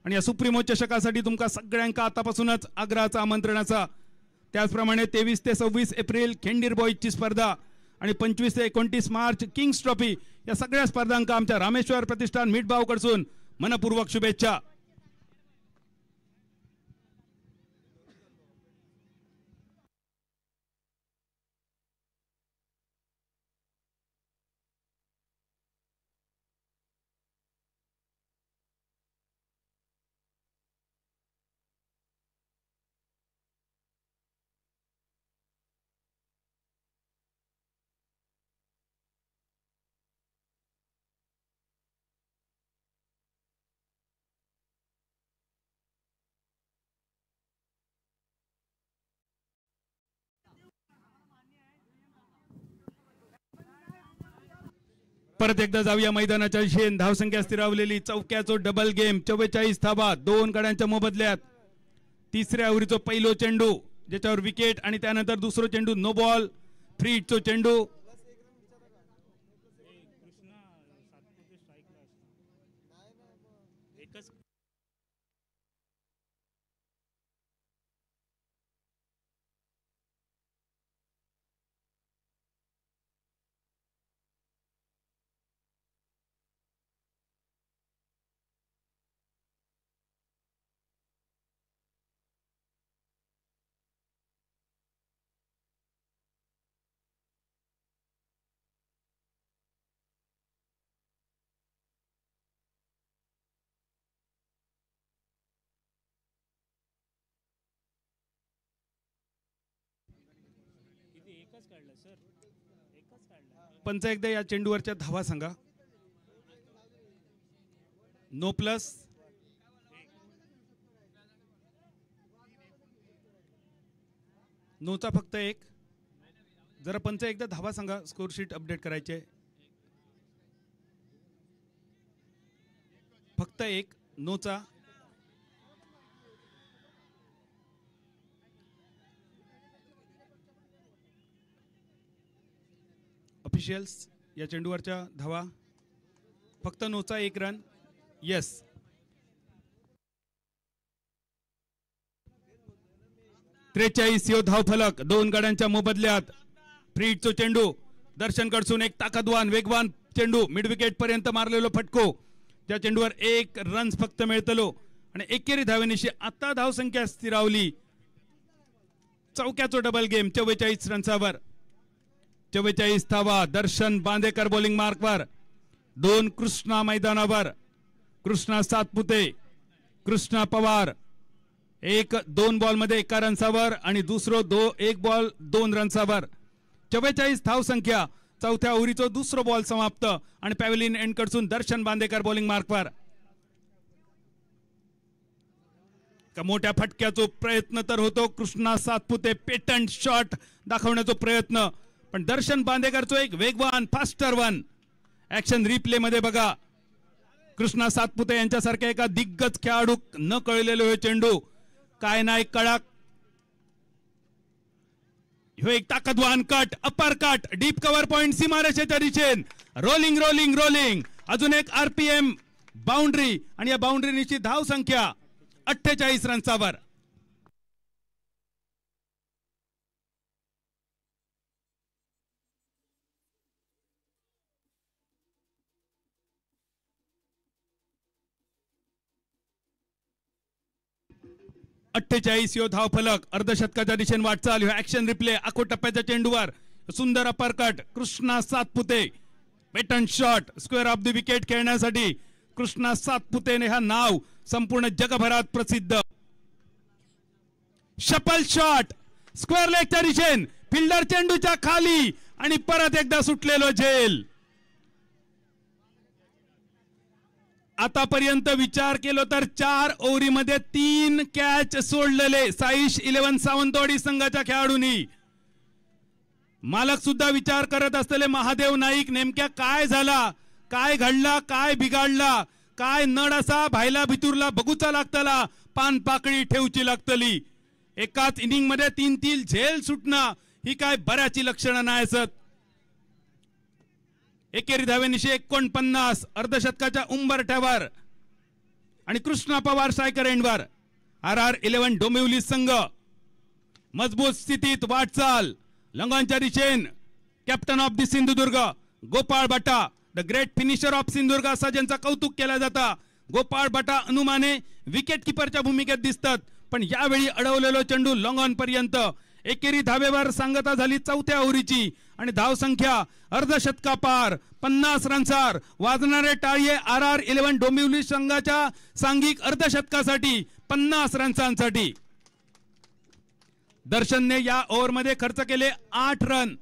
S2: आणि या सुप्रीमो चषकासाठी तुमका सगळ्यांका आतापासूनच आग्रहाचा आमंत्रणाचा. त्याचप्रमाणे 23 ते 26 एप्रिल खेंडीर बॉईजची स्पर्धा आणि 25 ते 29 मार्च किंग्स ट्रॉफी या सगळ्या स्पर्धांका आमच्या रामेश्वर प्रतिष्ठान मिठभाव कडसून मनपूर्वक शुभेच्छा. परत एकदा जाऊया मैदानाच्या दिशेने. धावसंख्या स्थिरावलेली, चौक्याचो डबल गेम, 44 धावा 2 गड्यांच्या मोबदल्यात. तिसऱ्या ओव्हरीचो पहिलो चेंडू ज्याच्यावर विकेट आणि त्यानंतर दुसरा चेंडू नो बॉल. फ्री हिटचो चेंडू. पंच एकदा या चेंडूवरच्या धावा सांगा. No plus. नोचा फक्त एक. जरा पंच एकदा धावा सांगा, स्कोर शीट अपडेट करायचे. फक्त एक. नोचा. ऑफिशियल्स या चेंडूवरच्या धावा फक्त नोचा एक रन. येस. यो धाव फलक दोन गड्यांच्या मोबदल्यात. फ्री हिटचो चेंडू दर्शन कडसून एक ताकदवान वेगवान चेंडू मिड विकेट पर्यंत मारलेलो फटको. त्या चेंडूवर एक रन फक्त मिळतलो आणि एकेरी धावेनिशी आता धावसंख्या स्थिरावली. चौक्याचो डबल गेम 44 रन्सावर. 44 धावा. दर्शन बांदेकर बॉलिंग मार्कवर. 2 कृष्णा मैदानावर. कृष्णा सातपुते, कृष्णा पवार. 2 बॉल मध्ये 1 रन्सावर आणि दुसरो 1 बॉल 2 रन्सावर. 44 धाव संख्या. चौथ्या ओव्हरीचो दुसरो बॉल समाप्त आणि पॅव्हलियन एंड कडसून दर्शन बांदेकर बॉलिंग मार्कवर. मोठ्या फटक्याचो प्रयत्न तर होतो. कृष्णा सातपुते पेटंट शॉट दाखवण्याचा प्रयत्न, पण दर्शन बांदेकरचो एक वेगवान फास्टर वन. ऍक्शन रिप्ले मध्ये बघा. कृष्णा सातपुते यांच्यासारख्या एका दिग्गज खेळाडू न कळलेलो हे चेंडू काय नाही कळाक. ह्यो एक ताकदवान cut, upper cut, deep cover point सीमारेषेच्या दिशेन. Rolling rolling rolling. अजून एक आरपीएम बाउंड्री आणि या बाउंड्रीची धाव संख्या 48 रन्सावर. यो धाव फलक. अर्धशतकाच्या दिशेने वाटचाल. ऍक्शन रिप्ले आखो टप्प्याच्या चेंडूवर सुंदर uppercut. Krishna Satpute patent shot square of the wicket खेळण्यासाठी कृष्णा सातपुतेने हा नाव संपूर्ण जगभरात प्रसिद्ध. शपल शॉट स्क्वेअर लेगच्या दिशेने. फिल्डर चेंडूच्या खाली आणि परत एकदा सुटलेलो झेल. आतापर्यंत विचार केलो तर 4 ओव्हरीमध्ये 3 कॅच सोडलेले साईश 11 सावंतवाडी संघाच्या खेळाडूंनी. मालक सुद्धा विचार करत असलेले महादेव नाईक नेमक्या काय झाला, काय घडला, काय बिघाडला, काय नड असा भाईला भितूरला बघूचा लागतला, पान पाकळी ठेवची लागतली. एकाच इनिंग मध्ये 3 झेल सुटणं ही काय बऱ्याची लक्षणं नाही असत. एकेरी धावेनिशी 49 अर्धशतकाच्या उंबरठ्यावर आणि कृष्णा पवार स्ट्रायकर एंडवर. RR11 डोंबिवली संघ मजबूत स्थितीत वाटचाल. लंगांच्या दिशेन captain of the Sindhudurg Gopal Bata, the great finisher of Sindhudurg असा ज्यांचा कौतुक केला जाता. गोपाळ बाटा अनुमाने विकेट किपरच्या भूमिकेत दिसतात, पण यावेळी अडवलेलो चेंडू लॉंगॉन पर्यंत. एकेरी धावेवर सांगता झाली चौथ्या ओव्हरीची आणि धाव संख्या अर्धशतका पार. 50 रन्सार वाजणारे टाळिये RR11 डोंबिवली संघाच्या सांघिक अर्धशतकासाठी 50 रन्सांसाठी. दर्शनने या ओव्हरमध्ये खर्च केले 8 रन.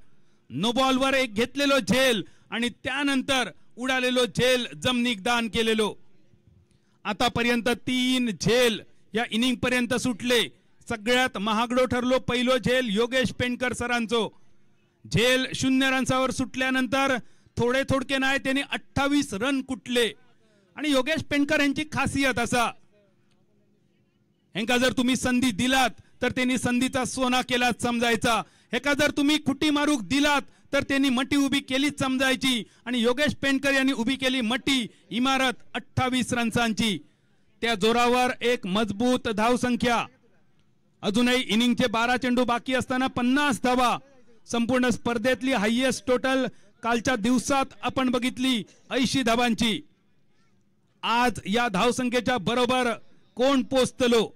S2: नो बॉलवर एक घेतलेलो झेल आणि त्यानंतर उडालेलो झेल जमिनीक दान केलेलो. आतापर्यंत 3 झेल या इनिंग पर्यंत सुटले. सगळ्यात महागडो ठरलो पहिलो झेल योगेश पेंडकर सरांचो. झेल 0 रन्सावर सुटल्यानंतर थोडके नाही त्यांनी 28 रन कुटले. आणि योगेश पेंडकर यांची खासियत असा, ह्यांका जर तुम्ही संधी दिलात तर त्यांनी संधीचा सोना केला समजायचा. हेका जर तुम्ही खुटी मारूक दिलात तर त्यांनी मटी उभी केलीच समजायची आणि योगेश पेंडकर यांनी उभी केली मटी इमारत 28 रन्सांची. त्या जोरावर एक मजबूत धावसंख्या. अजूनही इनिंगचे 12 चेंडू बाकी असताना 50 धावा. संपूर्ण स्पर्धेतली हायएस्ट टोटल कालच्या दिवसात आपण बघितली 80 धावांची. आज या धावसंख्येच्या बरोबर कोण पोहोचतलो.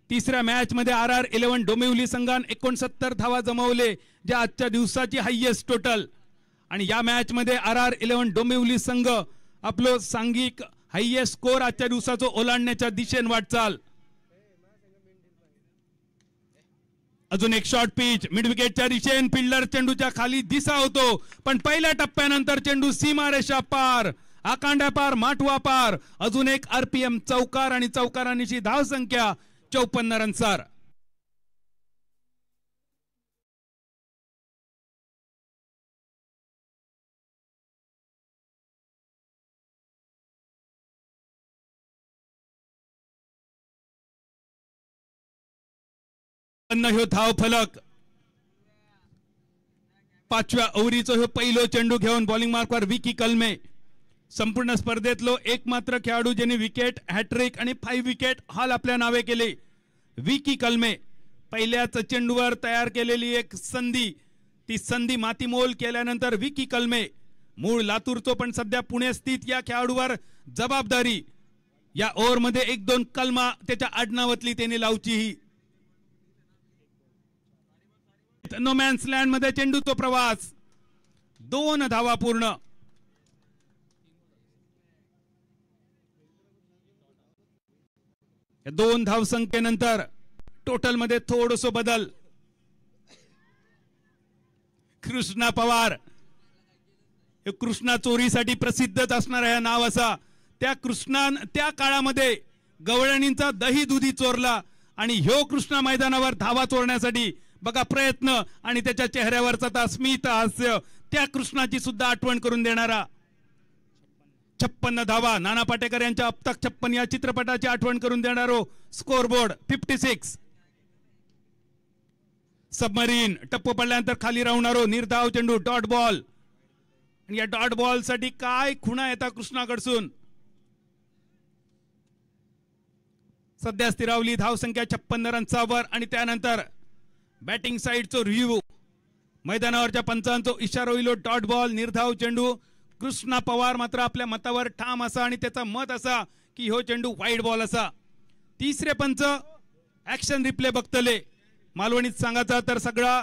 S2: तिसऱ्या मॅच मध्ये RR11 डोंबिवली संघाने 69 धावा जमवले, जे आजच्या दिवसाची हायएस्ट टोटल. आणि या मॅच मध्ये RR11 डोंबिवली संघ आपलं सांघिक हायएस्ट स्कोर आजच्या दिवसाचं ओलांडण्याच्या दिशेने वाटचाल. अजून एक शॉर्ट पिच मिड विकेटच्या दिशेने फिल्डर चेंडूच्या खाली दिसा होतो, पण पहिल्या टप्प्यानंतर चेंडू सीमारेषा पार, आकांड्या पार, माटवा पार. अजून एक RPM चौकार आणि चौकारांची धाव संख्या 54 रन्सार. ह्यो धाव फलक. पाचव्या ओव्हरीचो ह्यो पहिलो चेंडू घेऊन बॉलिंग मार्कवर विकी कलमे. संपूर्ण स्पर्धेतलो एकमात्र खेळाडू ज्याने विकेट, हॅट्रिक आणि 5 विकेट हाल आपल्या नावे केले. विकी कलमे. पहिल्याच चेंडूवर तयार केलेली एक संधी, ती संधी मातीमोल केल्यानंतर विकी कलमे, मूळ लातूरचो पण सध्या पुणे स्थित या खेळाडूवर जबाबदारी. या ओव्हर मध्ये 1-2 कलमा त्याच्या आडनावातली त्याने लावची. ही नो मॅन्स लँड मध्ये चेंडूचा प्रवास. 2 धावा पूर्ण. या 2 धाव संख्येनंतर टोटल मध्ये थोडस बदल. कृष्णा पवार, कृष्णा चोरीसाठी प्रसिद्धच असणार आहे नाव असा. त्या कृष्णा त्या काळामध्ये गवळणींचा दही दुधी चोरला आणि ह्यो कृष्णा मैदानावर धावा चोरण्यासाठी बघा प्रयत्न आणि त्याच्या चेहऱ्यावरचा स्मित हास्य त्या कृष्णाची सुद्धा आठवण करून देणारा. 56 धावा. नाना पाटेकर यांच्या अब तक 56 या चित्रपटाची आठवण करून देणारो स्कोरबोर्ड 56. सबमरीन टप्पो पडल्यानंतर खाली राहणारो निर्धाव चेंडू डॉट बॉल. या डॉट बॉल साठी काय खुणा येतात कृष्णाकडसून. सध्या स्थिरावली धाव संख्या 56 रन्सावर. आणि त्यानंतर बॅटिंग साइडचो रिव्ह्यू. मैदानावरच्या पंचांचो इशारा होईल डॉट बॉल, निर्धाव चेंडू. कृष्णा पवार मात्र आपल्या मतावर ठाम असा आणि त्याचा मत असा की ह्यो चेंडू वाईड बॉल असा. तिसरे पंच ऍक्शन रिप्ले बघतले. मालवणीत सांगायचा तर सगळा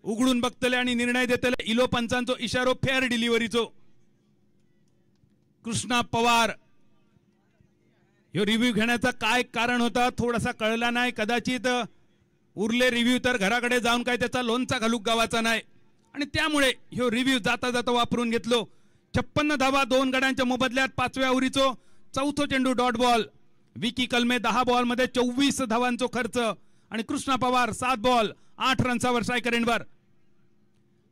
S2: उघडून बघतले आणि निर्णय देतले. इलो पंचांचो इशारो फेअर डिलिव्हरीचो. कृष्णा पवार ह्यो रिव्ह्यू घेण्याचा काय कारण होता थोडासा कळला नाही. कदाचित उरले रिव्ह्यू तर घराकडे जाऊन काय त्याचा लोणचा घालूक गावाचा नाही आणि त्यामुळे ह्यो रिव्ह्यू जाता जाता वापरून घेतलो. 56 धावा 2 गड्यांच्या मोबदल्यात. 5व्या ओव्हरीचो चौथो चेंडू डॉट बॉल. विकी कलमे 10 बॉल मध्ये 24 धावांचो खर्च आणि कृष्णा पवार 7 बॉल 8 रन्सावर स्ट्रायकर एंडवर.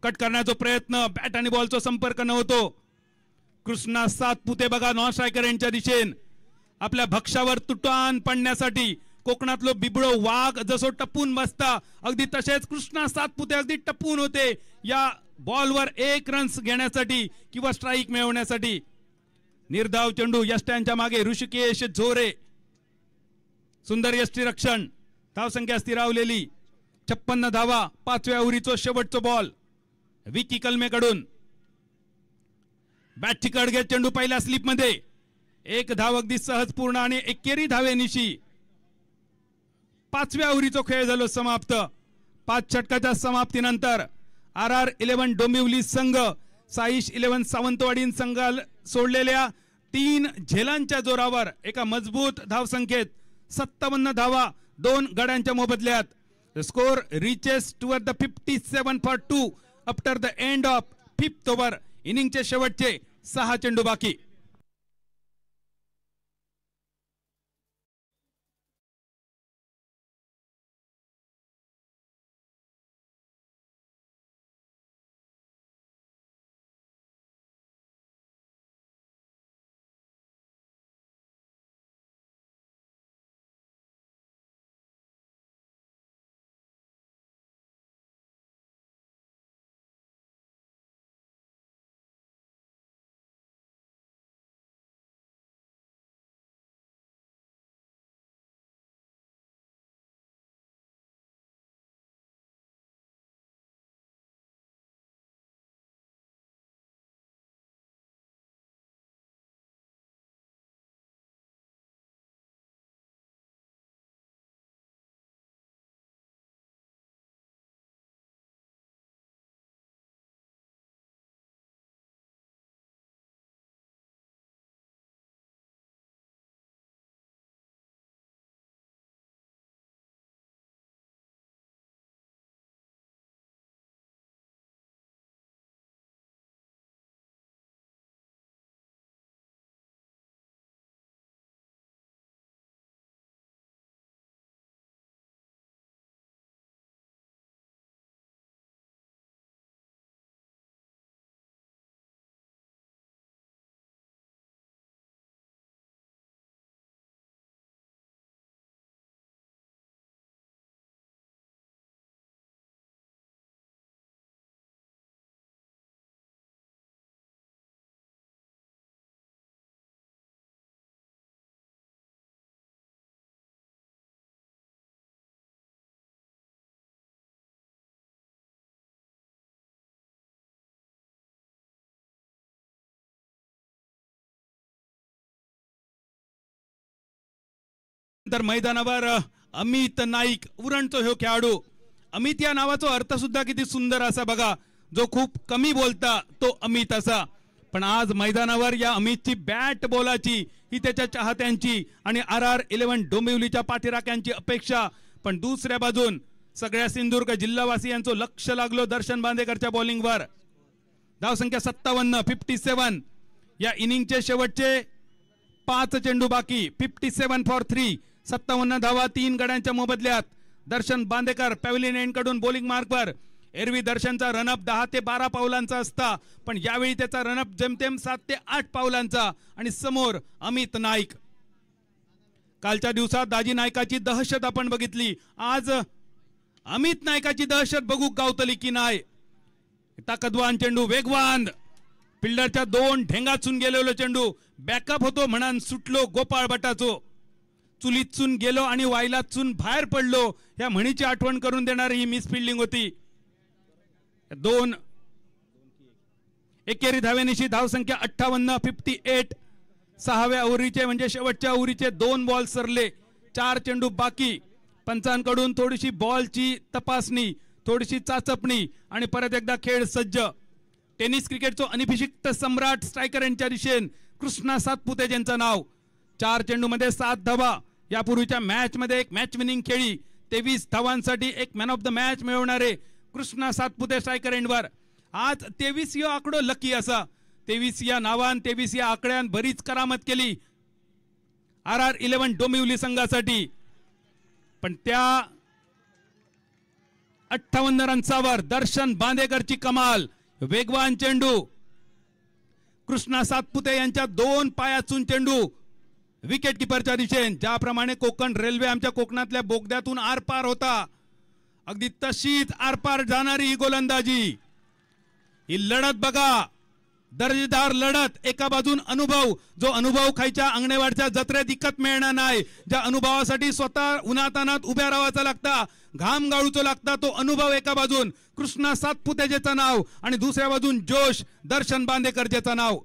S2: कट करण्याचा प्रयत्न, बॅट आणि बॉलचा संपर्क नव्हतो. कृष्णा सातपुते बघा नॉन स्ट्रायकर एंडच्या दिशेने आपल्या भक्षावर तुटान पडण्यासाठी. कोकणातलो बिबळो वाघ जसो टपून बसता अगदी तसेच कृष्णा सातपुते अगदी टपून होते या बॉलवर 1 रन्स घेण्यासाठी किंवा स्ट्राइक मिळवण्यासाठी. निर्धाव चेंडू यष्ट्यांच्या मागे ऋषिकेश झोरे. सुंदर यष्टी रक्षण. धावसंख्या स्थिरावलेली 56 धावा. 5व्या ओव्हरीचो शेवटचो बॉल विकी कलमेकडून. बॅटची कड घेत चेंडू पहिल्या स्लिप मध्ये 1 धाव अगदी सहज पूर्ण आणि एकेरी धावेनिशी 5व्या ओव्हरीचो खेळ झालो समाप्त. 5 षटकाच्या समाप्तीनंतर RR11 डोंबिवली संघ साईश 11 सावंतवाडी संघाला सोडलेल्या 3 झेलांच्या जोरावर एका मजबूत धावसंख्येत 57 धावा 2 गड्यांच्या मोबदल्यात. The score reaches toward the 57 for 2 after the end of 5th over. इनिंगचे शेवटचे 6 चेंडू बाकी. तर मैदानावर अमित नाईक उरणचो ह्यो खेळाडू. अमित या नावाचा अर्थ सुद्धा किती सुंदर असा बघा. जो खूप कमी बोलता तो अमित असा. पण आज मैदानावर या अमितची बॅट बॉलाची ही त्याच्या चाहत्यांची आणि RR11 डोंबिवलीच्या पाठीराख्यांची अपेक्षा. पण दुसऱ्या बाजून सगळ्या सिंधुदुर्ग जिल्हावासियांचं लक्ष लागलो दर्शन बांदेकरच्या बॉलिंगवर. धावसंख्या 57, 57. या इनिंगचे शेवटचे 5 चेंडू बाकी. 57 फॉर 3. 57 धावा 3 गड्यांच्या मोबदल्यात. दर्शन बांदेकर पॅव्हलियन एंड कडून बॉलिंग मार्कवर. एरवी दर्शनचा रनअप 10 ते 12 पावलांचा असता, पण यावेळी त्याचा रनअप जेमतेम 7 ते 8 पावलांचा. आणि समोर अमित नाईक. कालच्या दिवसात दाजी नायकाची दहशत आपण बघितली. आज अमित नायकाची दहशत बघू गावतली की नाही. ताकदवान चेंडू, वेगवान, फिल्डरच्या 2 ढेंगाचून गेलेलो चेंडू. बॅकअप होतो म्हणून सुटलो गोपाळ भटाचो. चुलीतून गेलो आणि वायलातून बाहेर पडलो या म्हणीची आठवण करून देणारी ही मिस फिल्डिंग होती. 2 एकेरी धावेनिशी धावसंख्या 58, 58. 6व्या ओव्हरीचे म्हणजे शेवटच्या ओव्हरीचे 2 बॉल सरले. 4 चेंडू बाकी. पंचांकडून थोडीशी बॉलची तपासणी, थोडीशी चाचपणी आणि परत एकदा खेळ सज्ज. टेनिस क्रिकेटचो अनभिषिक्त सम्राट स्ट्रायकर यांच्या दिशेन कृष्णा सातपुते यांचं नाव. 4 चेंडूमध्ये 7 धावा. यापूर्वीच्या मॅच मध्ये एक मॅच विनिंग खेळी. 23 धावांसाठी एक मॅन ऑफ द मॅच मिळवणारे कृष्णा सातपुते स्ट्रायकर एंडवर. आज 23 यो आकडो लकी असा. 23 या नावान, 23 या आकड्यान बरीच करामत केली RR11 डोंबिवली संघासाठी. पण त्या 58 रन्सावर दर्शन बांदेकरची कमाल. वेगवान चेंडू, कृष्णा सातपुते यांच्या 2 पायाचून चेंडू विकेट किपरच्या दिशेन. ज्याप्रमाणे कोकण रेल्वे आमच्या कोकणातल्या बोगद्यातून आरपार होता, अगदी तशीच आरपार जाणारी ही गोलंदाजी. ही लढत बघा, दर्जेदार लढत. एका बाजून अनुभव, जो अनुभव खायच्या अंगणेवाडच्या जत्रेत विकत मिळणार नाही. ज्या अनुभवासाठी स्वतः उन्हातानात उभ्या राहायचं लागता, घाम गाळूचं लागता, तो अनुभव एका बाजून कृष्णा सातपुतेचं नाव आणि दुसऱ्या बाजून जोश दर्शन बांदेकरचं नाव.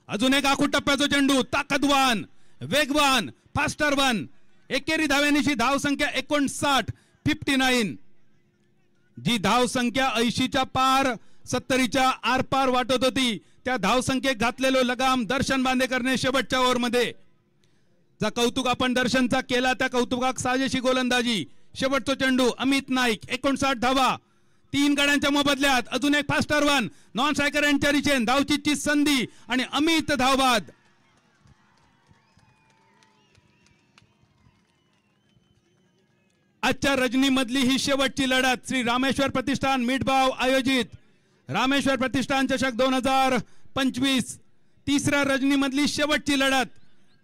S2: अजून एक आखूड टप्प्याचा चेंडू, ताकदवान, वेगवान, फास्टर वन. एकेरी धाव्यानिशी धावसंख्या 59, 59. जी धावसंख्या 80च्या पार, 70च्या आरपार वाटत होती, त्या धावसंख्येत घातलेलो लगाम दर्शन बांदेकरने शेवटच्या ओव्हरमध्ये. जा कौतुक आपण दर्शनचा केला, त्या कौतुकाक साजेशी गोलंदाजी. शेवटचा चेंडू, अमित नाईक, 59 धावा 3 गड्यांच्या मोबदल्यात. अजून एक फास्टर वन, नॉन स्ट्रायकर यांच्या रिचेन धावचीची संधी आणि अमित धावबाद. आजच्या रजनी मधली ही शेवटची लढत. श्री रामेश्वर प्रतिष्ठान मिठभाव आयोजित रामेश्वर प्रतिष्ठान चषक 2025 तिसऱ्या रजनी मधली शेवटची लढत.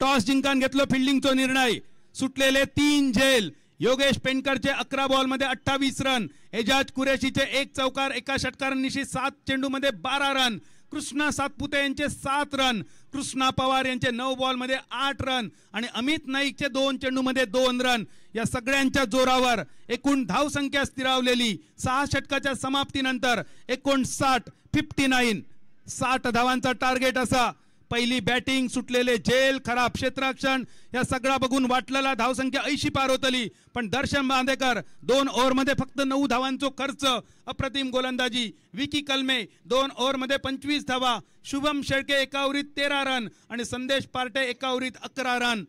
S2: टॉस जिंकून घेतलो फिल्डिंगचा निर्णय. सुटलेले 3 झेल. योगेश पेंडकरचे 11 बॉल मध्ये 28 रन. एजाज कुरेशीचे 1 चौकार, 1 षटकारांनिशी 7 चेंडू मध्ये 12 रन. कृष्णा सातपुते यांचे 7 रन. कृष्णा पवार यांचे 9 बॉल मध्ये 8 रन आणि अमित नाईकचे 2 चेंडू मध्ये 2 रन. या सगळ्यांच्या जोरावर एकूण धावसंख्या स्थिरावलेली 6 षटकाच्या समाप्तीनंतर 59, 59. 60 धावांचा टार्गेट असा. पहिली बॅटिंग, सुटलेले झेल, खराब क्षेत्ररक्षण या सगळा बघून वाटलेला धावसंख्या 80 पार होतली. पण दर्शन बांदेकर 2 ओव्हरमध्ये फक्त 9 धावांचा खर्च. अप्रतिम गोलंदाजी. विकी कलमे 2 ओव्हरमध्ये 25 धावा. शुभम शेळके एका ओव्हरीत 13 रन आणि संदेश पार्टे एका ओव्हरीत 11 रन.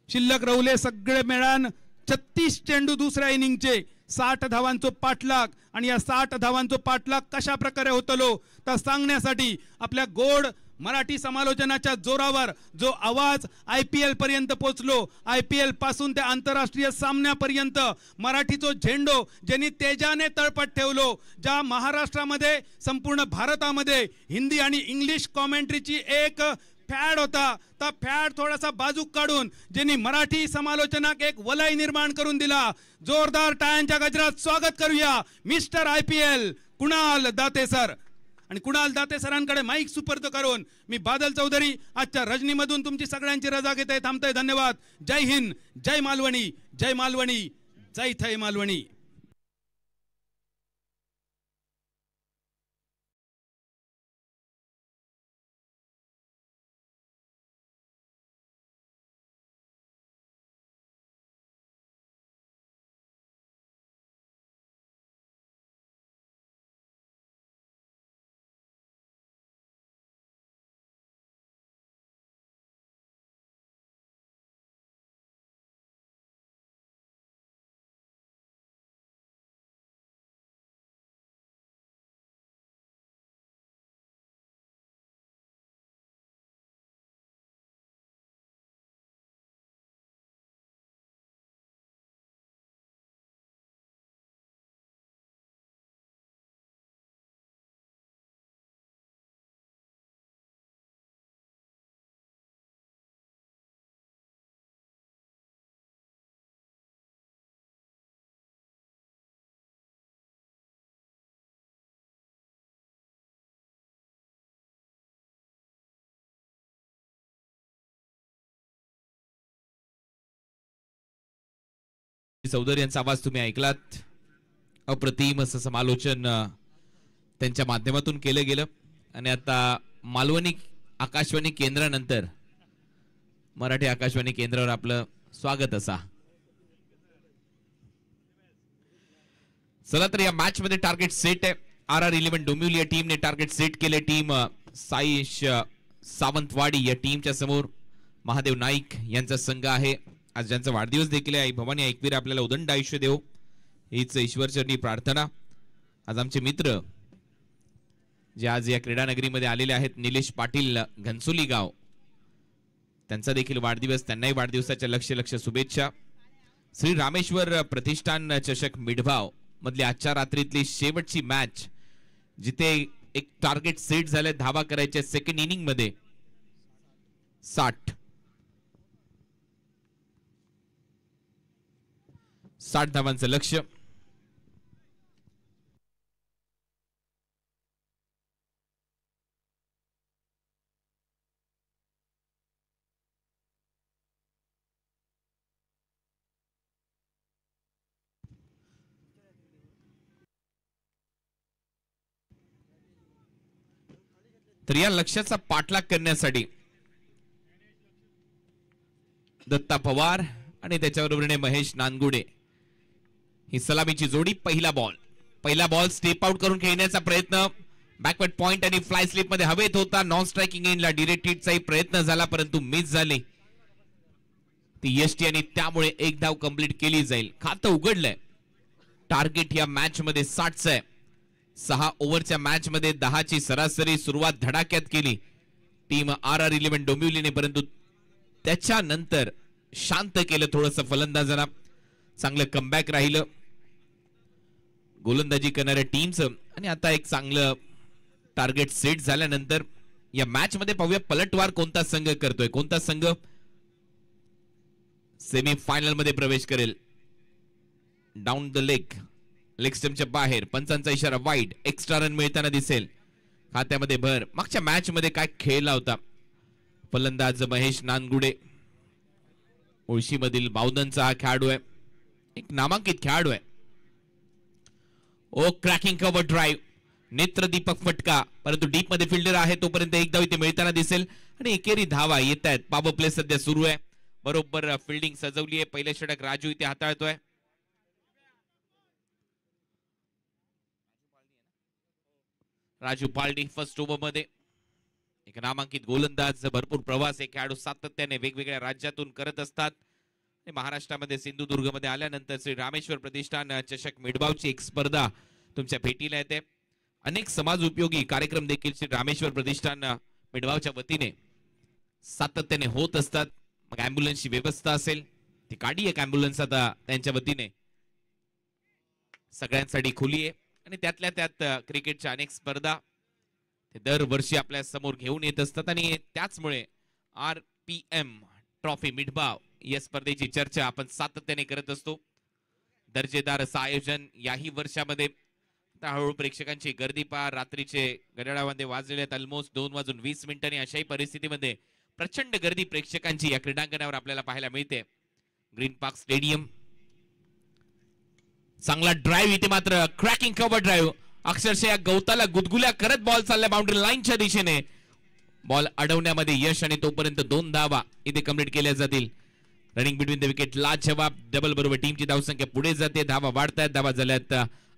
S2: शिल्लक रवले सगळे मिळून 36 चेंडू दुसऱ्या इनिंगचे. 60 धावांचा पाठलाग आणि या 60 धावांचा पाठलाग कशा प्रकारे होतलो तर सांगण्यासाठी आपल्या गोड मराठी समालोचनाच्या जोरावर जो आवाज IPL पर्यंत पोहोचलो, IPL पासून ते आंतरराष्ट्रीय सामन्यापर्यंत मराठीचो झेंडो ज्यांनी तेजाने तळपत ठेवलो. ज्या महाराष्ट्रामध्ये, संपूर्ण भारतामध्ये हिंदी आणि इंग्लिश कॉमेंट्रीची एक फॅड होता, त्या फॅड थोडासा बाजूक काढून ज्यांनी मराठी समालोचनाक एक वलय निर्माण करून दिला. जोरदार टाळ्यांच्या गजरात स्वागत करूया mister IPL Kunal Date sir. आणि कुणाल दाते सरांकडे माईक सुपर्द करून मी बादल चौधरी आजच्या रजनीमधून तुमची सगळ्यांची रजा घेते. थांबतोय. धन्यवाद. जय हिंद, जय मालवणी, जय मालवणी, जय थय मालवणी.
S3: चौधरी यांचा आवाज तुम्ही ऐकलात. अप्रतिम असं समालोचन त्यांच्या माध्यमातून केलं गेलं. आणि आता मालवणी आकाशवाणी केंद्रानंतर मराठी आकाशवाणी केंद्रावर आपलं स्वागत असा. चला तर या मॅच मध्ये टार्गेट सेट आहे. RR11 डोंबिवली या टीमने टार्गेट सेट केले. टीम साईश सावंतवाडी या टीमच्या समोर महादेव नाईक यांचा संघ आहे. आज ज्यांचा वाढदिवस देखील आहे. भवानी ऐकवीर आपल्याला उदंड आयुष्य देव हीच ईश्वरचरणी प्रार्थना. आज आमचे मित्र जे आज या क्रीडा नगरीमध्ये आलेले आहेत, निलेश पाटील घनसोली गाव, त्यांचा देखील वाढदिवस. त्यांनाही वाढदिवसाच्या लक्ष शुभेच्छा. श्री रामेश्वर प्रतिष्ठान चषक मिढवाव मधली आजच्या रात्रीतली शेवटची मॅच, जिथे एक टार्गेट सेट झाले. धावा करायच्या सेकंड इनिंग मध्ये 60 धावांचं लक्ष्य. तर या लक्ष्याचा पाठलाग करण्यासाठी दत्ता पवार आणि त्याच्याबरोबरीने महेश नानगुडे ही सलामीची जोडी. पहिला बॉल स्टेप आउट करून खेळण्याचा प्रयत्न. बॅकवर्ड पॉइंट आणि फ्लाय स्लिप मध्ये हवेत होता. नॉन स्ट्रायकिंग एंडला डिरेक्ट हिटचाही प्रयत्न झाला, परंतु मिस झाली ती यष्टी आणि त्यामुळे एक धाव कंप्लीट केली जाईल. खातं उघडलंय. टार्गेट या मॅच मध्ये 60 आहे. 6 ओव्हरच्या मॅच मध्ये 10 ची सरासरी. सुरुवात धडाक्यात केली टीम RR11 डोंबिवलीने, परंतु त्याच्यानंतर शांत केलं थोडंसं फलंदाजांना. चांगलं कमबॅक राहिलं गोलंदाजी करणाऱ्या टीमचं. आणि आता एक चांगलं टार्गेट सेट झाल्यानंतर या मॅच मध्ये पाहूया पलटवार कोणता संघ करतोय. कोणता संघ सेमी फायनल मध्ये प्रवेश करेल. डाऊन द लेग स्टंपच्या बाहेर. पंचांचा इशारा वाईड. एक्स्ट्रा रन मिळताना दिसेल. खात्यामध्ये भर. मागच्या मॅच मध्ये काय खेळला होता फलंदाज महेश नानगुडे. ओळशीमधील बावधनचा हा खेळाडू आहे. एक नामांकित खेळाडू आहे. ओ क्रॅकिंग कव्हर ड्राईव्ह. नेत्रदीपक फटका, परंतु डीप मध्ये फिल्डर आहे तोपर्यंत एक धाव इथे मिळताना दिसेल. आणि एकेरी धावा येत आहेत. पॉवर प्ले सध्या सुरू आहे. बरोबर फिल्डिंग सजवली आहे. पहिले षटक राजू इथे हाताळतोय. राजू पालडी फर्स्ट ओव्हर मध्ये. एक नामांकित गोलंदाज. भरपूर प्रवास हे खेळाडू सातत्याने वेगवेगळ्या राज्यातून करत असतात. महाराष्ट्रामध्ये सिंधुदुर्ग मध्ये आल्यानंतर श्री रामेश्वर प्रतिष्ठान चषक मिढवावची एक स्पर्धा तुमच्या भेटीला येते. अनेक समाज उपयोगी कार्यक्रम देखील श्री रामेश्वर प्रतिष्ठान मिढवावच्या वतीने सातत्याने होत असतात. मग अँब्युलन्सची व्यवस्था असेल ती गाडी एक अँब्युलन्स आता त्यांच्या वतीने सगळ्यांसाठी खुली आहे. आणि त्यातल्या त्यात क्रिकेटच्या अनेक स्पर्धा ते दरवर्षी आपल्या समोर घेऊन येत असतात. आणि त्याचमुळे RPM ट्रॉफी मिढवाव या स्पर्धेची चर्चा आपण सातत्याने करत असतो. दर्जेदार असं आयोजन याही वर्षामध्ये. हळूहळू प्रेक्षकांची गर्दी पहा. रात्रीचे घड्याळामध्ये वाजलेले आहेत ऑलमोस्ट 2:20 आणि अशाही परिस्थितीमध्ये प्रचंड गर्दी प्रेक्षकांची या क्रीडांगणावर आपल्याला पाहायला मिळते. Green park stadium. चांगला ड्राईव्ह इथे मात्र क्रॅकिंग कव्हर ड्राईव्ह. अक्षरशः या गवताला गुदगुल्या करत बॉल चाललाय बाउंड्री लाईनच्या दिशेने. बॉल अडवण्यामध्ये यश आणि तोपर्यंत 2 धावा इथे कंप्लीट केल्या जातील. रनिंग बिटवीन द विकेट लाजवाब. डबल बरोबर टीमची धावसंख्या पुढे जाते. धावा वाढतायत. धावा झाल्यात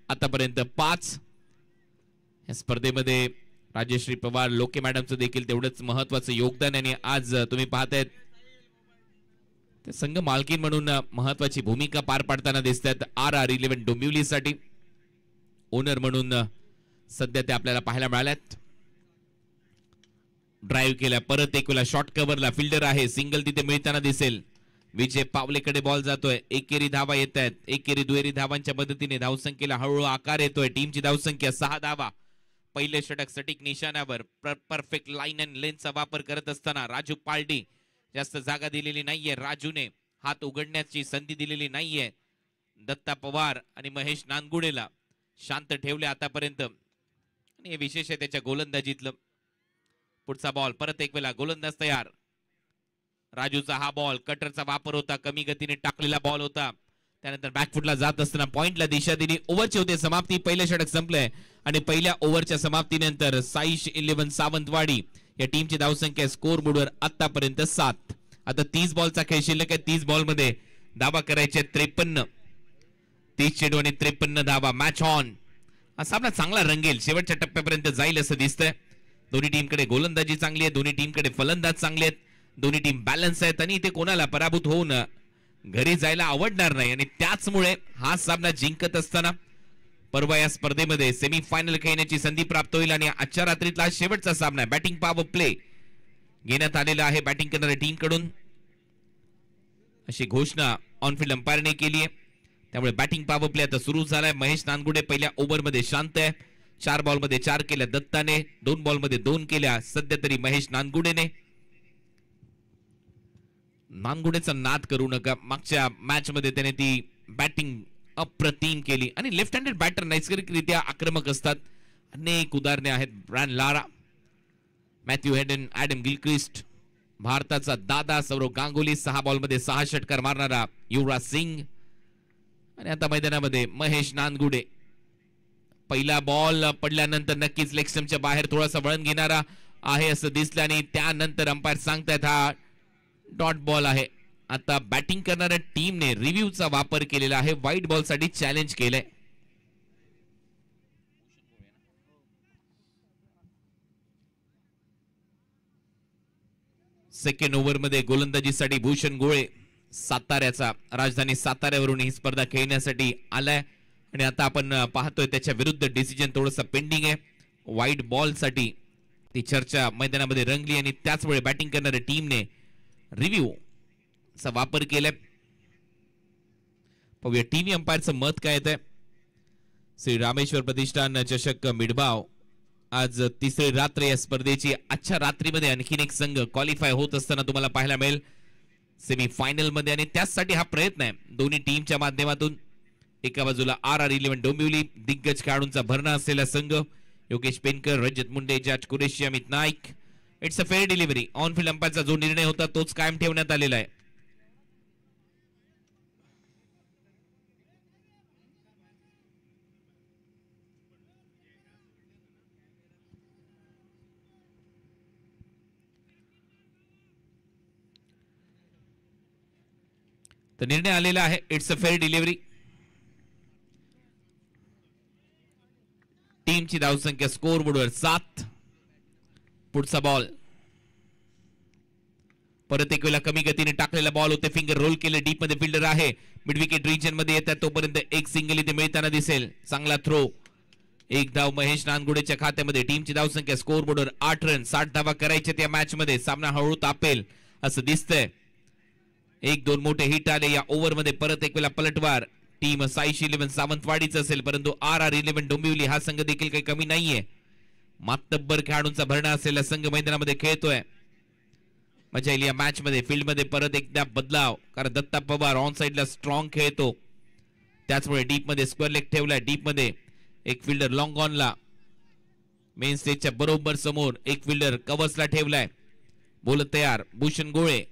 S3: आतापर्यंत 5. या स्पर्धेमध्ये राजेश्री पवार लोके मॅडमचं देखील तेवढंच महत्वाचं योगदान. आणि आज तुम्ही पाहतायत ते संघ मालकीन म्हणून महत्वाची भूमिका पार पाडताना दिसतात RR11 डोंबिवलीसाठी. ओनर म्हणून सध्या ते आपल्याला पाहायला मिळाल्यात. ड्राईव्ह केला. परत एक वेळा शॉर्ट कव्हरला फिल्डर आहे. सिंगल तिथे मिळताना दिसेल. विजय पावलेकडे बॉल जातोय. एकेरी धावा येत आहेत. एकेरी दुहेरी धावांच्या मदतीने धावसंख्येला हळूहळू आकार येतोय. टीमची धावसंख्या 6 धावा. पहिले षटक सटीक निशाण्यावर. परफेक्ट लाईन अँड लेनचा वापर करत असताना राजू पालडी जास्त जागा दिलेली नाहीये. राजूने हात उघडण्याची संधी दिलेली नाहीये. दत्ता पवार आणि महेश नानगुडेला शांत ठेवले आतापर्यंत. आणि हे विशेष आहे त्याच्या गोलंदाजीतलं. पुढचा बॉल परत एक वेळा गोलंदाज तयार. राजूचा हा बॉल कटरचा वापर होता. कमी गतीने टाकलेला बॉल होता. त्यानंतर बॅकफुटला जात असताना पॉइंटला दिशा दिली. ओव्हरची होते समाप्ती. पहिलं षटक संपलंय आणि पहिल्या ओव्हरच्या समाप्तीनंतर साईश 11 सावंतवाडी या टीमची धावसंख्या स्कोर बोर्डवर आतापर्यंत 7. आता 30 बॉलचा खेळ शिल्लक आहे. 30 बॉल मध्ये धावा करायचे 53. 30 चेंडू आणि 53 धावा. Match on. हा सामना चांगला रंगेल, शेवटच्या टप्प्यापर्यंत जाईल असं दिसतंय. दोन्ही टीमकडे गोलंदाजी चांगली आहे, दोन्ही टीमकडे फलंदाज चांगले आहेत, दोन्ही टीम बॅलन्स आहेत आणि इथे कोणाला पराभूत होऊन घरी जायला आवडणार नाही. आणि त्याचमुळे हा सामना जिंकत असताना परवा या स्पर्धेमध्ये सेमीफायनल खेळण्याची संधी प्राप्त होईल. आणि आजच्या रात्रीतला शेवटचा सामना बॅटिंग पॉवर प्ले घेण्यात आलेला आहे बॅटिंग करणाऱ्या टीम कडून, अशी घोषणा ऑनफिल्ड अंपायरने केली आहे. त्यामुळे बॅटिंग पॉवर प्ले आता सुरू झालाय. महेश नानगुडे पहिल्या ओव्हरमध्ये शांत आहे. 4 बॉलमध्ये 4 केल्या दत्ताने, 2 बॉलमध्ये 2 केल्या सध्या तरी महेश नानगुडेने. नानगुडेचा नाद करू नका, मागच्या मॅच मध्ये त्याने ती बॅटिंग अप्रतिम केली. आणि लेफ्ट हँडेड बॅटर नैसर्गिकरित्या आक्रमक असतात. अनेक उदाहरणे आहेत. Bran Lara, Matthew Hayden, Adam Gilchrist, भारताचा दादा सौरव गांगुली, 6 बॉलमध्ये 6 षटकार मारणारा युवराज सिंग. आणि आता मैदानामध्ये महेश नानगुडे. पहिला बॉल पडल्यानंतर नक्कीच लेग स्टंपच्या बाहेर थोडासा वळण घेणारा आहे असं दिसलं आणि त्यानंतर अंपायर सांगतायत हा डॉट बॉल आहे. आता बॅटिंग करणाऱ्या टीमने रिव्ह्यूचा वापर केलेला आहे, व्हाईट बॉल साठी चॅलेंज केलंय. सेकंड ओव्हर मध्ये गोलंदाजीसाठी भूषण गोळे साताऱ्याचा, राजधानी साताऱ्यावरून ही स्पर्धा खेळण्यासाठी आलाय. आणि आता आपण पाहतोय त्याच्या विरुद्ध डिसिजन थोडंसं पेंडिंग आहे. व्हाईट बॉल साठी ती चर्चा मैदानामध्ये रंगली आणि त्याचमुळे बॅटिंग करणाऱ्या टीमने रिव्ह्यू चा वापर केलाय. पाहूया टीव्ही अंपायरचं मत काय येतंय. श्री रामेश्वर प्रतिष्ठान चषक मिडबाव आज तिसरी रात्र या स्पर्धेची. आजच्या रात्रीमध्ये आणखीन एक संघ क्वालिफाय होत असताना तुम्हाला पाहायला मिळेल सेमीफायनल मध्ये आणि त्याचसाठी हा प्रयत्न आहे दोन्ही टीमच्या माध्यमातून. एका बाजूला RR11 डोंबिवली, दिग्गज खेळाडूंचा भरणा असलेला संघ, Yogesh Penkar, Rajat Munde, George Qureshi, Amit Naik. It's a fair delivery. On field अंपायरचा जो निर्णय होता तोच कायम ठेवण्यात आलेला आहे. तर निर्णय आलेला आहे. It's a fair delivery. टीमची धावसंख्या स्कोर बोर्डवर 7. पुढचा बॉल परत एक वेळा कमी गतीने टाकलेला बॉल होते. फिंगर रोल केले. डीप मध्ये फिल्डर आहे. मिड विकेट रिजन मध्ये येतात तोपर्यंत एक सिंगल इथे मिळताना दिसेल. चांगला थ्रो. एक धाव महेश नानगुडेच्या खात्यामध्ये. टीमची धावसंख्या स्कोर बोर्डवर 8 रन. 60 धावा करायच्या त्या मॅच मध्ये. सामना हळू तापेल असं दिसतंय. 1-2 मोठे हिट आले या ओव्हर मध्ये. परत एक वेळा पलटवार. टीम साईश 11 सावंतवाडीच असेल परंतु RR11 डोंबिवली हा संघ देखील काही कमी नाहीये. मातब्बर खेळाडूंचा भरणा असलेला संघ मैदानामध्ये खेळतोय. मजा येईल या मॅच मध्ये. फील्ड मध्ये परत एकदा बदलाव, कारण दत्ता पवार ऑन साइडला स्ट्रॉंग खेळतो. त्याचमुळे डीप मध्ये स्क्वेअर लेग ठेवलाय. डीप मध्ये एक फिल्डर लॉंग ऑनला मेन स्टेजच्या बरोबर समोर एक फिल्डर कव्हर्सला ठेवलाय. बोलत तयार भूषण गोळे.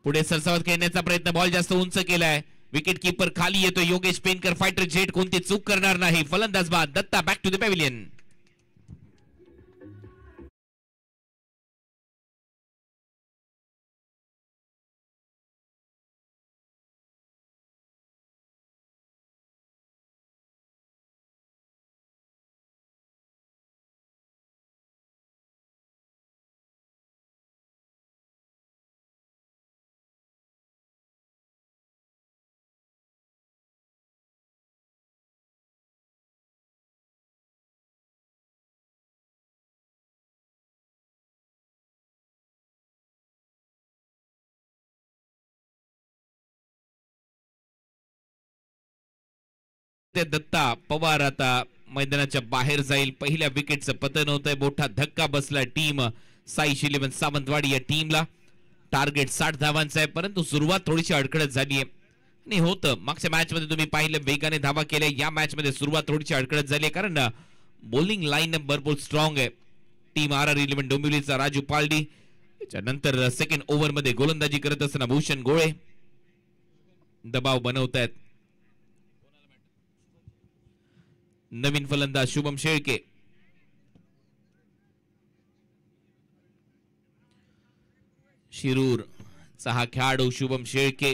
S3: पुढे सरसावत खेळण्याचा प्रयत्न. बॉल जास्त उंच केलाय. विकेट कीपर खाली येतो. योगेश पेनकर फायटर जेट कोणती चूक करणार नाही. फलंदाज बाद. Datta back to the pavilion. Datta Pawar आता मैदानाच्या बाहेर जाईल. पहिल्या विकेटचं पतन होतंय. मोठा धक्का बसला टीम साईश 11 सावंतवाडी या टीमला. टार्गेट 60 धावांचा आहे परंतु सुरुवात थोडीशी अडखळत झाली आहे. आणि होतं मागच्या मॅच मध्ये तुम्ही पाहिलं वेगाने धावा केल्या. या मॅच मध्ये सुरुवात थोडीशी अडखळत झाली आहे कारण बॉलिंग लाईन भरपूर स्ट्रॉंग आहे. टीम RR11 डोंबिवलीचा राजू पालडी. त्याच्यानंतर सेकंड ओव्हर मध्ये गोलंदाजी करत असताना भूषण गोळे. दबाव बनवतायत. नवीन फलंदाज शुभम शेळके. शिरूरचा हा खेळाडू शुभम शेळके.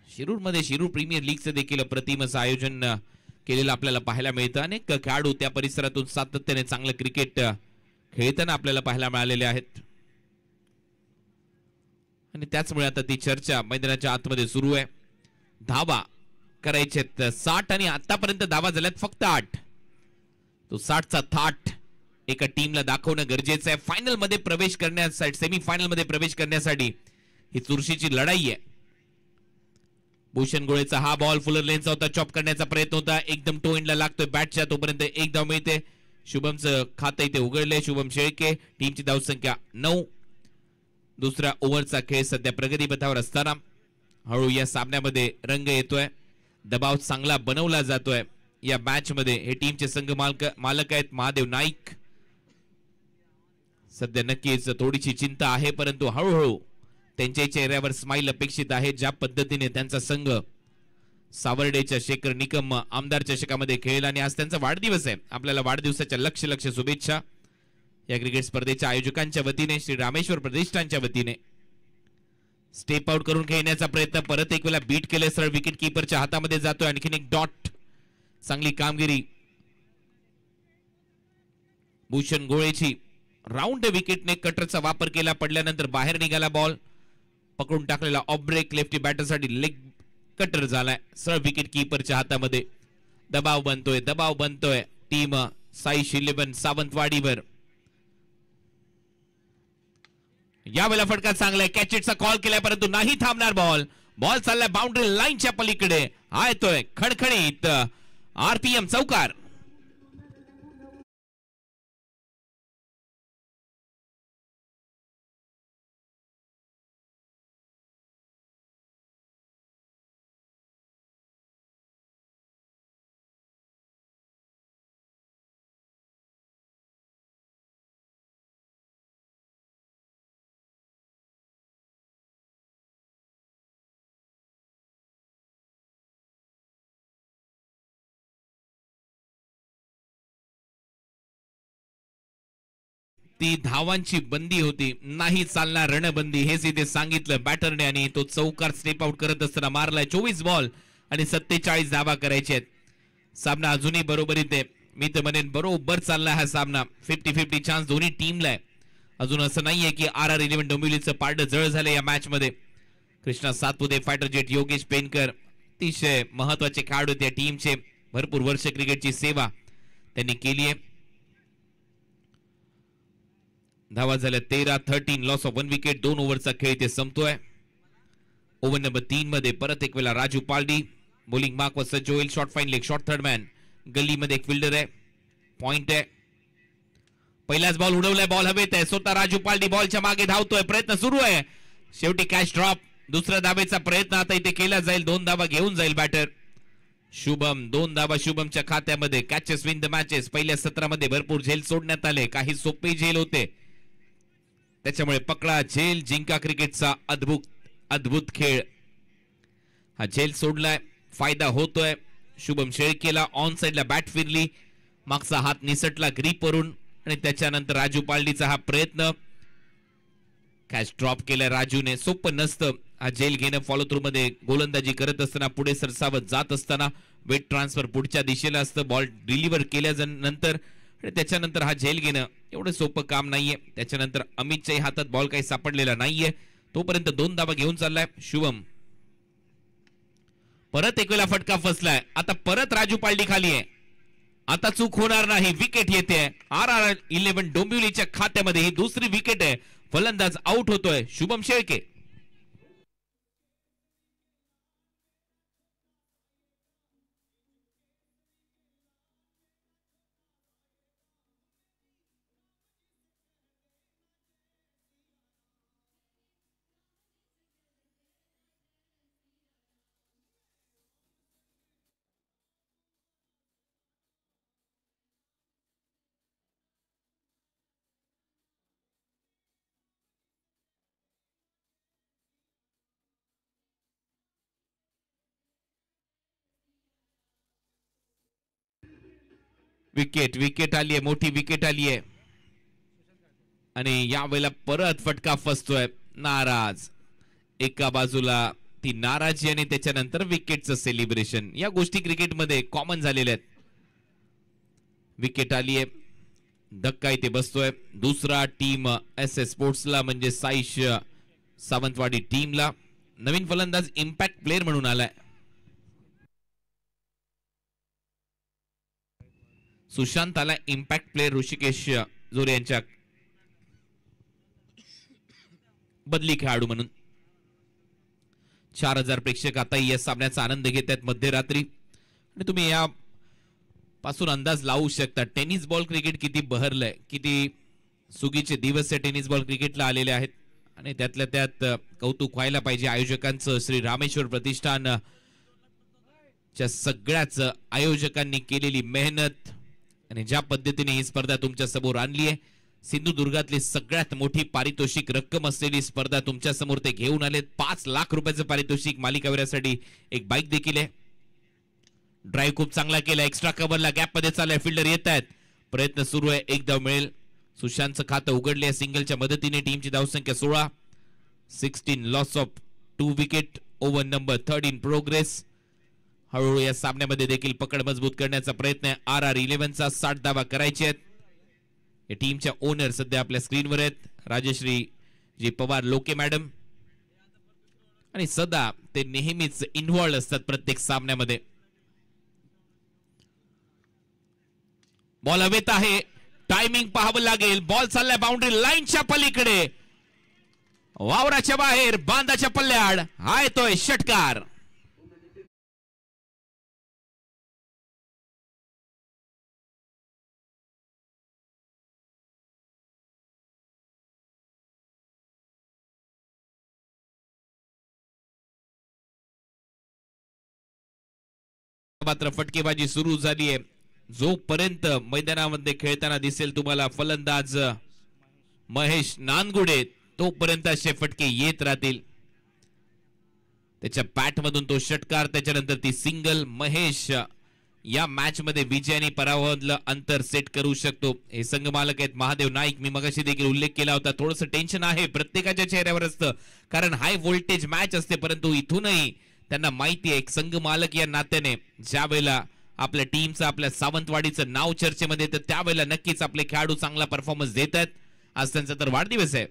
S3: शिरूरमध्ये शिरूर प्रीमियर लीगचं देखील अप्रतिम असं आयोजन केलेलं आपल्याला पाहायला मिळतं. अनेक खेळाडू त्या परिसरातून सातत्याने चांगलं क्रिकेट खेळताना आपल्याला पाहायला मिळालेले आहेत आणि त्याचमुळे आता ती चर्चा मैदानाच्या आतमध्ये सुरू आहे. धावा करायचे 60 आणि आतापर्यंत धावा झाल्यात फक्त 8. तो 60चा थाट एका टीमला दाखवणं गरजेचं आहे. फायनल मध्ये प्रवेश करण्यासाठी, सेमीफायनल मध्ये प्रवेश करण्यासाठी ही चुरशीची लढाई आहे. भूषण गोळेचा हा बॉल फुलर लेनचा होता. चॉप करण्याचा प्रयत्न होता. एकदम टो एंडला लागतोय बॅटच्या. तोपर्यंत एक धाव मिळते. शुभमचं खातं इथे उघडलंय. शुभम शेळके. टीमची धावसंख्या 9. दुसऱ्या ओव्हरचा खेळ सध्या प्रगतीपथावर असताना हळू या सामन्यामध्ये रंग येतोय. दबाव चांगला बनवला जातोय या मॅच मध्ये. हे टीमचे संघ मालक आहेत महादेव नाईक. सध्या नक्कीच थोडीशी चिंता आहे, परंतु हळूहळू त्यांच्या चेहऱ्यावर स्माइल अपेक्षित आहे. ज्या पद्धतीने त्यांचा संघ सावर्डेच्या शेखर निकम आमदार चषकामध्ये खेळला आणि आज त्यांचा वाढदिवस आहे. आपल्याला वाढदिवसाच्या लक्ष शुभेच्छा या क्रिकेट स्पर्धेच्या आयोजकांच्या वतीने, श्री रामेश्वर प्रतिष्ठानच्या वतीने. स्टेप आउट करून खेळण्याचा प्रयत्न परत एक वेळा बीट केले. सरळ विकेट कीपरच्या हातामध्ये जातोय. आणखीन एक डॉट. चांगली कामगिरी भूषण गोळेची. राऊंड विकेटने कटरचा वापर केला. पडल्यानंतर बाहेर निघाला बॉल. पकडून टाकलेला ऑफ ब्रेक लेफ्टी बॅटरसाठी लेग कटर झालाय. सरळ विकेट कीपरच्या हातामध्ये. दबाव बनतोय टीम साईश 11 सावंतवाडीवर. यावेळेला फटका चांगलाय. कॅचेटचा कॉल केलाय परंतु नाही थांबणार बॉल. बॉल चाललाय बाउंड्री लाईनच्या पलीकडे. हा येतोय खणखणीत आरपीएम चौकार. ती धावांची बंदी होती, नाही चालणार रणबंदी, हेच इथे सांगितलं बॅटरने आणि तो चौकार स्टेप आउट करत असताना मारलाय. 24 बॉल आणि 47 धावा करायचे आहेत. सामना अजूनही बरोबरीत आहे. मी तर म्हणेन बरोबर चाललाय हा सामना. 50-50 चान्स दोन्ही टीमला आहे. अजून असं नाहीये की RR 11 डोंबिवलीचं पारडं जळ झालं या मॅच मध्ये. कृष्णा सातपुते, फायटर जेट योगेश पेनकर अतिशय महत्वाचे खेळाडू त्या टीमचे. भरपूर वर्ष क्रिकेटची सेवा त्यांनी केली आहे. धावा झाल्या 13. Loss of 1 wicket. 2 ओव्हरचा खेळ इथे संपतोय. ओव्हर नंबर 3 मध्ये परत एक वेळा राजू पालडी. बॉलिंग मार्क वर सज्ज होईल. Short fine leg, short third man. गल्लीमध्ये एक फिल्डर आहे. पॉइंट आहे. पहिलाच बॉल उडवलाय. बॉल हवेत आहे. स्वतः राजू पालडी बॉलच्या मागे धावतोय. प्रयत्न सुरू आहे. शेवटी कॅच ड्रॉप. दुसऱ्या धावेचा प्रयत्न आता इथे केला जाईल. 2 धावा घेऊन जाईल बॅटर शुभम. 2 धावा शुभमच्या खात्यामध्ये. Catches win the matches. पहिल्या सत्रामध्ये भरपूर झेल सोडण्यात आले. काही सोपे झेल होते, त्याच्यामुळे पकडा झेल जिंका क्रिकेटचा अद्भुत खेळ. हा झेल सोडलाय. फायदा होतोय शुभम शेळकेला. ऑन साइडला बॅट फिरली. मागचा हात निसटला ग्रीप वरून आणि त्याच्यानंतर राजू पालडीचा हा प्रयत्न. कॅच ड्रॉप केलाय राजूने. सोपं नसतं हा झेल घेणं. फॉलो थ्रू मध्ये गोलंदाजी करत असताना पुढे सरसावत जात असताना वेट ट्रान्सफर पुढच्या दिशेला असतं. बॉल डिलिव्हर केल्यानंतर आणि त्याच्यानंतर हा झेल घेणं एवढं सोपं काम नाहीये. त्याच्यानंतर अमितच्याही हातात बॉल काही सापडलेला नाहीये. तोपर्यंत 2 धावा घेऊन चाललाय शुभम. परत एक वेळा फटका फसलाय. आता परत राजू पालडी खाली आहे. आता चूक होणार नाही. विकेट येते. RR 11 डोंबिवलीच्या खात्यामध्ये ही दुसरी विकेट आहे. फलंदाज आउट होतोय शुभम शेळके. विकेट आली आहे, मोठी विकेट आली आहे आणि यावेळेला परत फटका फसतोय. नाराज, एका बाजूला ती नाराजी आणि त्याच्यानंतर विकेटचं सेलिब्रेशन. या गोष्टी क्रिकेटमध्ये कॉमन झालेल्या आहेत. विकेट आली आहे, धक्का इथे बसतोय. दुसरा टीम SS स्पोर्ट्सला म्हणजे साईश सावंतवाडी टीमला. नवीन फलंदाज इम्पॅक्ट प्लेअर म्हणून आलाय. सुशांत आला इम्पॅक्ट प्लेअर ऋषिकेश जोरे यांच्या बदली खेळाडू म्हणून. 4000 प्रेक्षक आता या सामन्याचा आनंद घेत आहेत मध्यरात्री. आणि तुम्ही या पासून अंदाज लावू शकता टेनिस बॉल क्रिकेट किती बहरलंय, किती सुगीचे दिवस या टेनिस बॉल क्रिकेटला आलेले आहेत. आणि त्यातल्या त्यात कौतुक व्हायला पाहिजे आयोजकांचं. श्री रामेश्वर प्रतिष्ठान च्या सगळ्याच आयोजकांनी केलेली मेहनत आणि ज्या पद्धतीने ही स्पर्धा तुमच्या समोर आणली आहे. सिंधुदुर्गातली सगळ्यात मोठी पारितोषिक रक्कम असलेली स्पर्धा तुमच्या समोर ते घेऊन आलेत. 5 लाख रुपयाचं पारितोषिक मालिकावीरासाठी एक बाईक देखील आहे. ड्राईव्ह खूप चांगला केला, एक्स्ट्रा कव्हरला गॅप मध्ये चाललाय, फिल्डर येत आहेत, प्रयत्न सुरू आहे, एक धाव मिळेल. सुशांतचं खातं उघडले आहे सिंगलच्या मदतीने. टीमची धावसंख्या 16. 16 loss of 2 wicket. Over number 3 in progress. हळूहळू या सामन्यामध्ये देखील पकड मजबूत करण्याचा प्रयत्न आहे. RR11चा 60 धावा करायचे आहेत. या टीमच्या ओनर सध्या आपल्या स्क्रीनवर आहेत, राजश्री जी पवार लोके मॅडम. आणि सदा ते नेहमीच इन्व्हॉल्व असतात प्रत्येक सामन्यामध्ये. बॉल हवेत आहे, टायमिंग पाहावं लागेल. बॉल चाललाय बाउंड्री लाईनच्या पलीकडे, वावराच्या बाहेर, बांधाच्या पल्ल्याड. हा येतोय षटकार. मात्र फटकेबाजी सुरू झाली आहे. जोपर्यंत मैदानामध्ये खेळताना दिसेल तुम्हाला फलंदाज महेश नानगुडे, तोपर्यंत असे फटके येत राहतील. त्याच्या बॅट मधून तो षटकार, त्याच्यानंतर ती सिंगल. महेश या मॅच मध्ये विजयाने पराभवातलं अंतर सेट करू शकतो. हे संघमालक आहेत महादेव नाईक. मी मगाशी देखील उल्लेख केला होता, थोडंसं टेन्शन आहे प्रत्येकाच्या चेहऱ्यावर असतं, कारण हाय व्होल्टेज मॅच असते. परंतु इथूनही त्यांना माहिती आहे, एक संघ मालक या नात्याने ज्या वेळेला आपल्या टीमचं, आपल्या सावंतवाडीचं नाव चर्चेमध्ये, तर त्यावेळेला नक्कीच आपले खेळाडू चांगला परफॉर्मन्स देत आहेत. आज त्यांचा तर वाढदिवस आहे.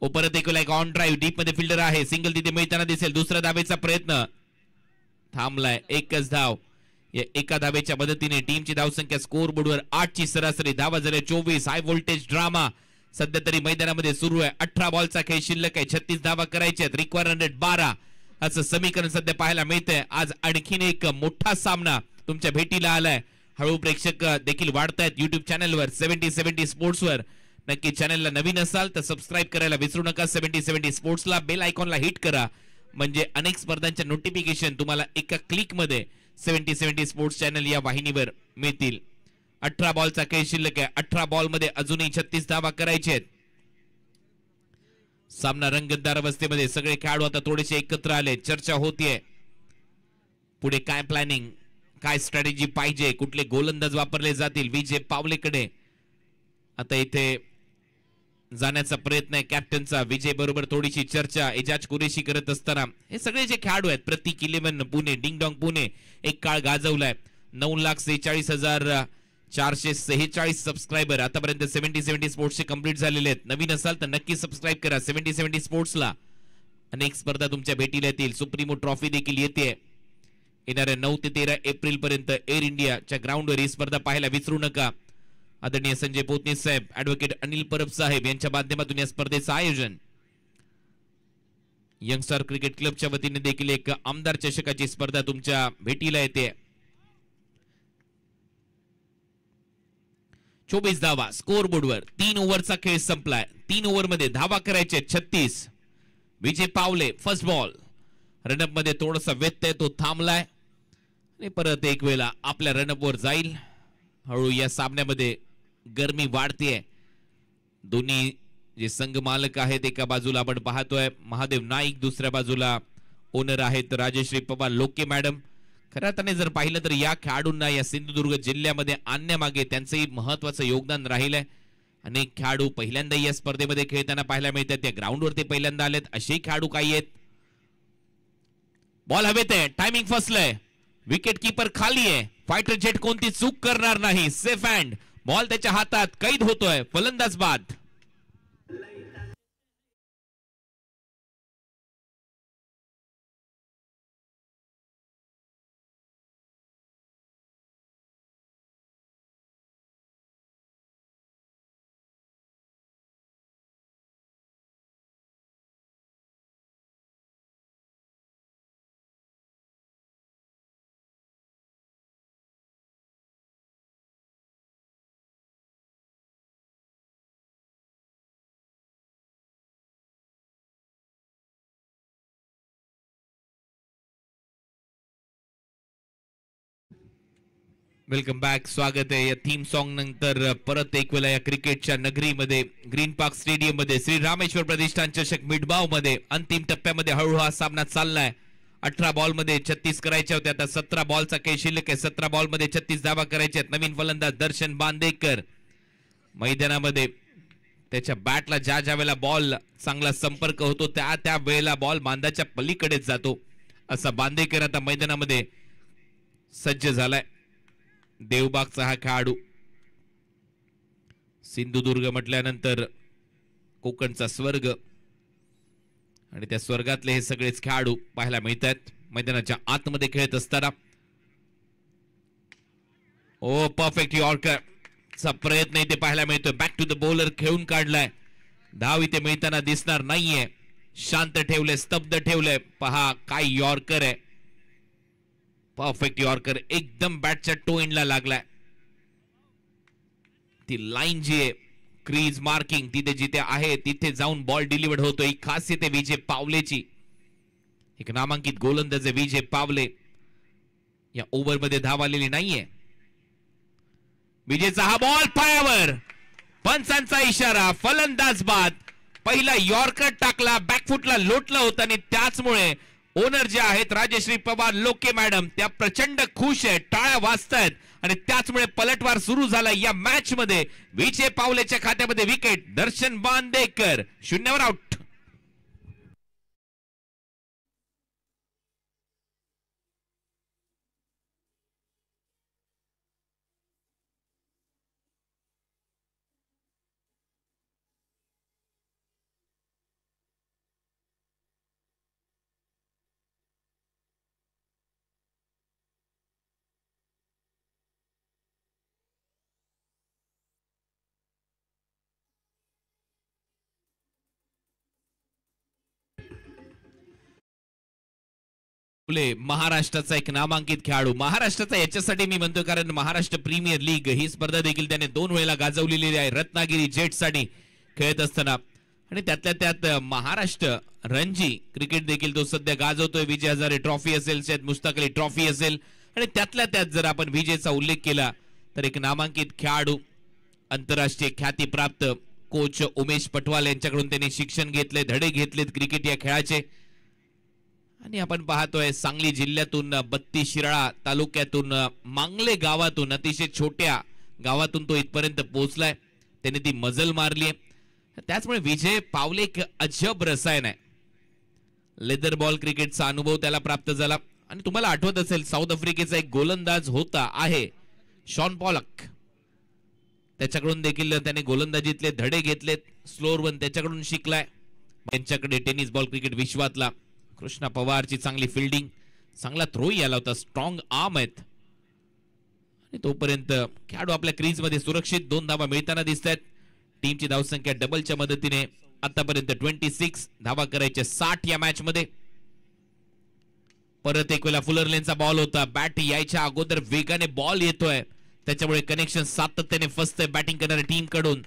S3: परत एक ऑन ड्राईव्ह, डीप मध्ये फिल्डर आहे, सिंगल तिथे मिळताना दिसेल. दुसरा धावेचा प्रयत्न थांबलाय, एकच धाव. या एका धावेच्या मदतीने टीमची धावसंख्या स्कोर बोर्डवर 8 ची सरासरी. धावा झाल्या 24. हाय व्होल्टेज ड्रामा सध्या तरी मैदानामध्ये सुरू आहे. 18 बॉलचा खेळ शिल्लक आहे, 36 धावा करायच्या आहेत. रिक्वायर 112 असं समीकरण सध्या पाहायला मिळतंय. आज आणखीन एक मोठा सामना तुमच्या भेटीला आलाय. हळू प्रेक्षक देखील वाढतायत युट्यूब चॅनलवर 7070 स्पोर्ट्सवर. नक्की चॅनलला नवीन असाल तर सबस्क्राईब करायला विसरू नका. 7070 स्पोर्ट्सला बेल आयकॉनला हिट करा, म्हणजे अनेक स्पर्धांच्या नोटिफिकेशन तुम्हाला एका क्लिक मध्ये 7070 स्पोर्ट्स चॅनल या वाहिनीवर मिळतील. 18 बॉलचा खेळ शिल्लक आहे. 18 बॉल मध्ये अजूनही 36 धावा करायचे आहेत. सामना रंगतदार अवस्थेमध्ये. सगळे खेळाडू आता थोडेसे एकत्र आले. चर्चा होतीये पुढे काय प्लॅनिंग, काय स्ट्रॅटेजी पाहिजे, कुठले गोलंदाज वापरले जातील. विजय पावलेकडे आता इथे जाण्याचा प्रयत्न आहे कॅप्टनचा. विजय बरोबर थोडीशी चर्चा एजाज कुरेशी करत असताना हे सगळे जे खेळाडू आहेत, प्रतीक 11 पुणे, डिंगडॉंग पुणे एक काळ गाजवलाय. 9,46,446 सबस्क्रायबर आतापर्यंत 7070 स्पोर्ट्सचे कंप्लीट झालेले आहेत. नवीन असाल तर नक्की सबस्क्राईब करा 7070 स्पोर्ट्सला. अनेक स्पर्धा तुमच्या भेटीला येतील. सुप्रीमो ट्रॉफी देखील येते. येणाऱ्या 9 ते 13 एप्रिल पर्यंत एअर इंडियाच्या ग्राउंडवर ही स्पर्धा पाहायला विसरू नका. आदरणीय संजय पोतनीस साहेब, ऍडव्होकेट अनिल परब साहेब यांच्या माध्यमातून या स्पर्धेचं आयोजन. यंगस्टार क्रिकेट क्लबच्या वतीने देखील एक आमदार चषकाची स्पर्धा तुमच्या भेटीला येते. 24 धावा स्कोर बोर्डवर. 3 ओव्हरचा खेळ संपलाय. 3 ओव्हर मध्ये धावा करायचे 36. विजय पावले फर्स्ट बॉल. रनअप मध्ये थोडासा व्यत्यय, तो थांबलाय आणि परत एक वेळा आपल्या रनअपवर जाईल. हळू या सामन्यामध्ये गरमी वाढतीये. दोन्ही जे संघ मालक आहेत, एका बाजूला आपण पाहतोय महादेव नाईक, दुसऱ्या बाजूला ओनर आहेत राजश्री पवार लोके मॅडम. खऱ्या अर्थाने जर पाहिलं तर या खेळाडूंना या सिंधुदुर्ग जिल्ह्यामध्ये आणण्यामागे त्यांचंही महत्वाचं योगदान राहिलंय. अनेक खेळाडू पहिल्यांदा या स्पर्धेमध्ये खेळताना पाहायला मिळतात. त्या ग्राउंडवर ते पहिल्यांदा आलेत असे खेळाडू काही आहेत. बॉल हवेत आहे, टायमिंग फसलंय, विकेट कीपर खाली आहे. फायटर जेट कोणती चूक करणार नाही. सेफ हँड, बॉल त्याच्या हातात, कैद होतोय, फलंदाज बाद. वेलकम बॅक, स्वागत आहे या थीम सॉन्ग नंतर परत एक वेळा या क्रिकेटच्या नगरीमध्ये ग्रीन पार्क स्टेडियम मध्ये श्री रामेश्वर प्रतिष्ठान चषक मिडबाव मध्ये अंतिम टप्प्यामध्ये हळूहळू हा सामना चाललाय. 18 बॉल मध्ये 36 करायचे होते, आता 17 बॉलचा खेळ शिल्लक आहे. 17 बॉल मध्ये 36 धावा करायचे आहेत. नवीन फलंदाज दर्शन बांदेकर मैदानामध्ये. त्याच्या बॅटला ज्या वेळेला बॉल चांगला संपर्क होतो त्या वेळेला बॉल बांधाच्या पलीकडेच जातो. असा बांदेकर आता मैदानामध्ये सज्ज झालाय. देवबागचा हा खेळाडू. सिंधुदुर्ग म्हटल्यानंतर कोकणचा स्वर्ग आणि त्या स्वर्गातले हे सगळेच खेळाडू पाहायला मिळतात मैदानाच्या आतमध्ये खेळत असताना. ओ परफेक्ट यॉर्कर चा प्रयत्न इथे पाहायला मिळतोय. बॅक टू द बॉलर खेळून काढलाय. धाव इथे मिळताना दिसणार नाहीये. शांत ठेवले, स्तब्ध ठेवले. पहा काय यॉर्कर आहे. परफेक्ट यॉर्कर एकदम बॅटच्या टो एंडला लागलाय. ती लाईन जी आहे क्रीज मार्किंग तिथे जिथे आहे तिथे जाऊन बॉल डिलिव्हर्ड होतो. ही खासियत आहे विजय पावलेची. एक नामांकित गोलंदाज विजय पावले. या ओव्हर मध्ये धाव आलेली नाहीये. विजयचा हा बॉल पायावर, पंचांचा इशारा, फलंदाज बाद. पहिला यॉर्कर टाकला, बॅकफुटला लोटला होता आणि त्याचमुळे ओनर जे आहेत राजश्री पवार लोके मॅडम त्या प्रचंड खुश आहेत, टाळ्या वाजतायत आणि त्याचमुळे पलटवार सुरू झाला या मॅच मध्ये. विजय पावलेच्या खात्यामध्ये wicket. Darshan Bandekar 0 were out. महाराष्ट्राचा एक नामांकित खेळाडू. महाराष्ट्राचा याच्यासाठी मी म्हणतो कारण महाराष्ट्र प्रीमियर लीग ही स्पर्धा देखील त्याने 2 वेळेला गाजवलेली आहे रत्नागिरी जेटसाठी खेळत असताना. आणि त्यातल्या त्यात महाराष्ट्र रणजी क्रिकेट देखील तो सध्या गाजवतोय. विजय हजारे ट्रॉफी असेल, सैयद मुश्ताक अली ट्रॉफी असेल आणि त्यातल्या त्यात जर आपण विजयचा उल्लेख केला तर एक नामांकित खेळाडू, आंतरराष्ट्रीय ख्यातीप्राप्त कोच उमेश पटवाल यांच्याकडून त्यांनी शिक्षण घेतले, धडे घेतलेत क्रिकेट या खेळाचे. आणि आपण पाहतोय सांगली जिल्ह्यातून 32 शिराळा तालुक्यातून मांगले गावातून अतिशय छोट्या गावातून तो इथपर्यंत पोहोचलाय. त्याने ती मजल मारली आहे. त्याचमुळे विजय पावले एक अजब रसायन आहे. लेदर बॉल क्रिकेटचा अनुभव त्याला प्राप्त झाला. आणि तुम्हाला आठवत असेल साऊथ आफ्रिकेचा एक गोलंदाज होता आहे शॉन पॉलक, त्याच्याकडून देखील त्याने गोलंदाजीतले धडे घेतलेत. स्लोअर वन त्याच्याकडून शिकलाय. त्यांच्याकडे टेनिस बॉल क्रिकेट विश्वातला कृष्णा पवारची चांगली फिल्डिंग, चांगला थ्रोही आला होता, स्ट्रॉंग आर्म आहेत. आणि तोपर्यंत खेळाडू आपल्या क्रीज मध्ये सुरक्षित 2 धावा मिळताना दिसत आहेत. टीमची धावसंख्या डबलच्या मदतीने आतापर्यंत 26 धावा करायच्या 60 या मॅच मध्ये. परत एक वेळा फुलर लेनचा बॉल होता. बॅट यायच्या अगोदर वेगाने बॉल येतोय, त्याच्यामुळे कनेक्शन सातत्याने फसतंय बॅटिंग करणाऱ्या टीम कडून.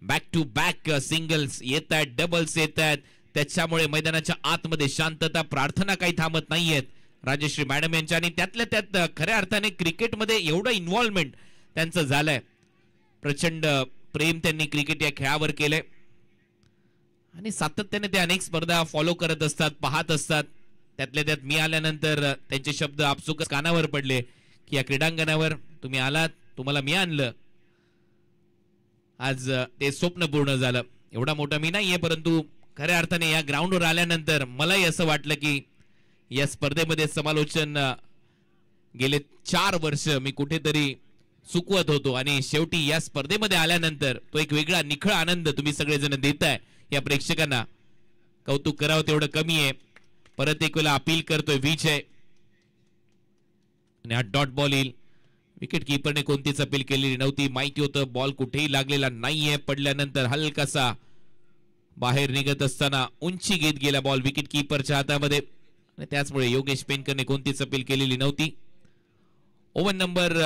S3: बॅक टू बॅक सिंगल्स येत आहेत, डबल्स येत आहेत. त्याच्यामुळे मैदानाच्या आतमध्ये शांतता, प्रार्थना काही थांबत नाहीयेत राजश्री मॅडम यांच्या. आणि त्यातल्या त्यात खऱ्या अर्थाने क्रिकेटमध्ये एवढं इन्व्हॉल्वमेंट त्यांचं झालंय. प्रचंड प्रेम त्यांनी क्रिकेट या खेळावर केलंय आणि सातत्याने ते अनेक स्पर्धा फॉलो करत असतात, पाहत असतात. त्यातल्या त्यात मी आल्यानंतर त्यांचे शब्द आपसुकच कानावर पडले की या क्रीडांगणावर तुम्ही आलात, तुम्हाला मी आणलं. आज ते स्वप्न पूर्ण झालं. एवढा मोठा मी नाहीये, परंतु खऱ्या अर्थाने या ग्राउंडवर आल्यानंतर मलाही असं वाटलं की या स्पर्धेमध्ये समालोचन गेले 4 वर्ष मी कुठेतरी चुकवत होतो आणि शेवटी या स्पर्धेमध्ये आल्यानंतर तो एक वेगळा निखळ आनंद तुम्ही सगळेजण देताय या प्रेक्षकांना. कौतुक करावं तेवढं कमी आहे. परत एक वेळा अपील करतोय विजय आणि हा डॉट बॉल येईल. विकेट कीपरने कोणतीच अपील केलेली नव्हती. माहिती होतं बॉल कुठेही लागलेला नाहीये. पडल्यानंतर हलकासा बाहेर निघत असताना उंची घेत गेला बॉल विकेट कीपरच्या हातामध्ये आणि त्याचमुळे योगेश पेनकरने कोणतीच अपील केलेली नव्हती. ओव्हर नंबर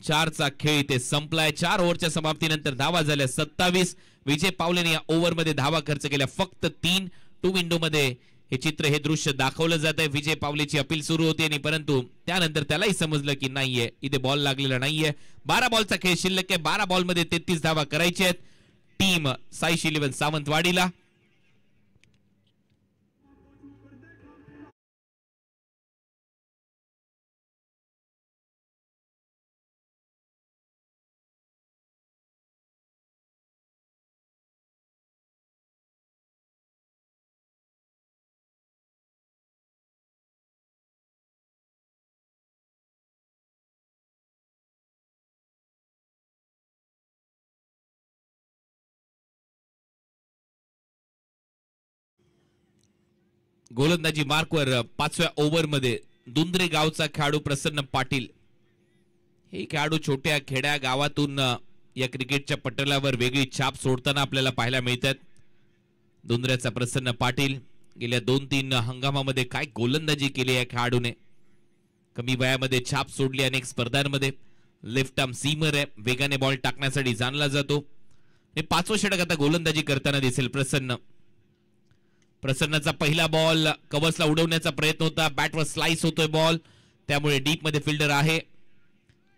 S3: 4 चा खेळ इथे संपलाय. 4 ओव्हरच्या समाप्तीनंतर धावा झाल्या 27. विजय पावलेने या ओव्हरमध्ये धावा खर्च केल्या फक्त 3. 2 विंडो मध्ये हे चित्र हे दृश्य दाखवलं जात आहे. विजय पावलेची अपील सुरू होती आणि परंतु त्यानंतर त्यालाही समजलं की नाहीये, इथे बॉल लागलेला नाहीये. 12 बॉलचा खेळ शिल्लक आहे. 12 बॉल मध्ये 33 धावा करायच्या आहेत टीम साईश 11 सावंतवाडीला. गोलंदाजी मार्कवर 5व्या ओव्हरमध्ये दुंद्रे गावचा खेळाडू प्रसन्न पाटील. हे खेळाडू छोट्या खेड्या गावातून या क्रिकेटच्या पटलावर वेगळी छाप सोडताना आपल्याला पाहायला मिळतात. दुंद्र्याचा प्रसन्न पाटील गेल्या 2-3 हंगामामध्ये काय गोलंदाजी केली या खेळाडूने. कमी वयामध्ये छाप सोडली अनेक स्पर्धांमध्ये. लेफ्ट आर्म सीमर आहे, वेगाने बॉल टाकण्यासाठी जाणला जातो. 5वं षटक आता गोलंदाजी करताना दिसेल प्रसन्नाचा पहिला बॉल कव्हर्सला उडवण्याचा प्रयत्न होता. बॅटवर स्लाइस होतोय बॉल, त्यामुळे डीप मध्ये फिल्डर आहे.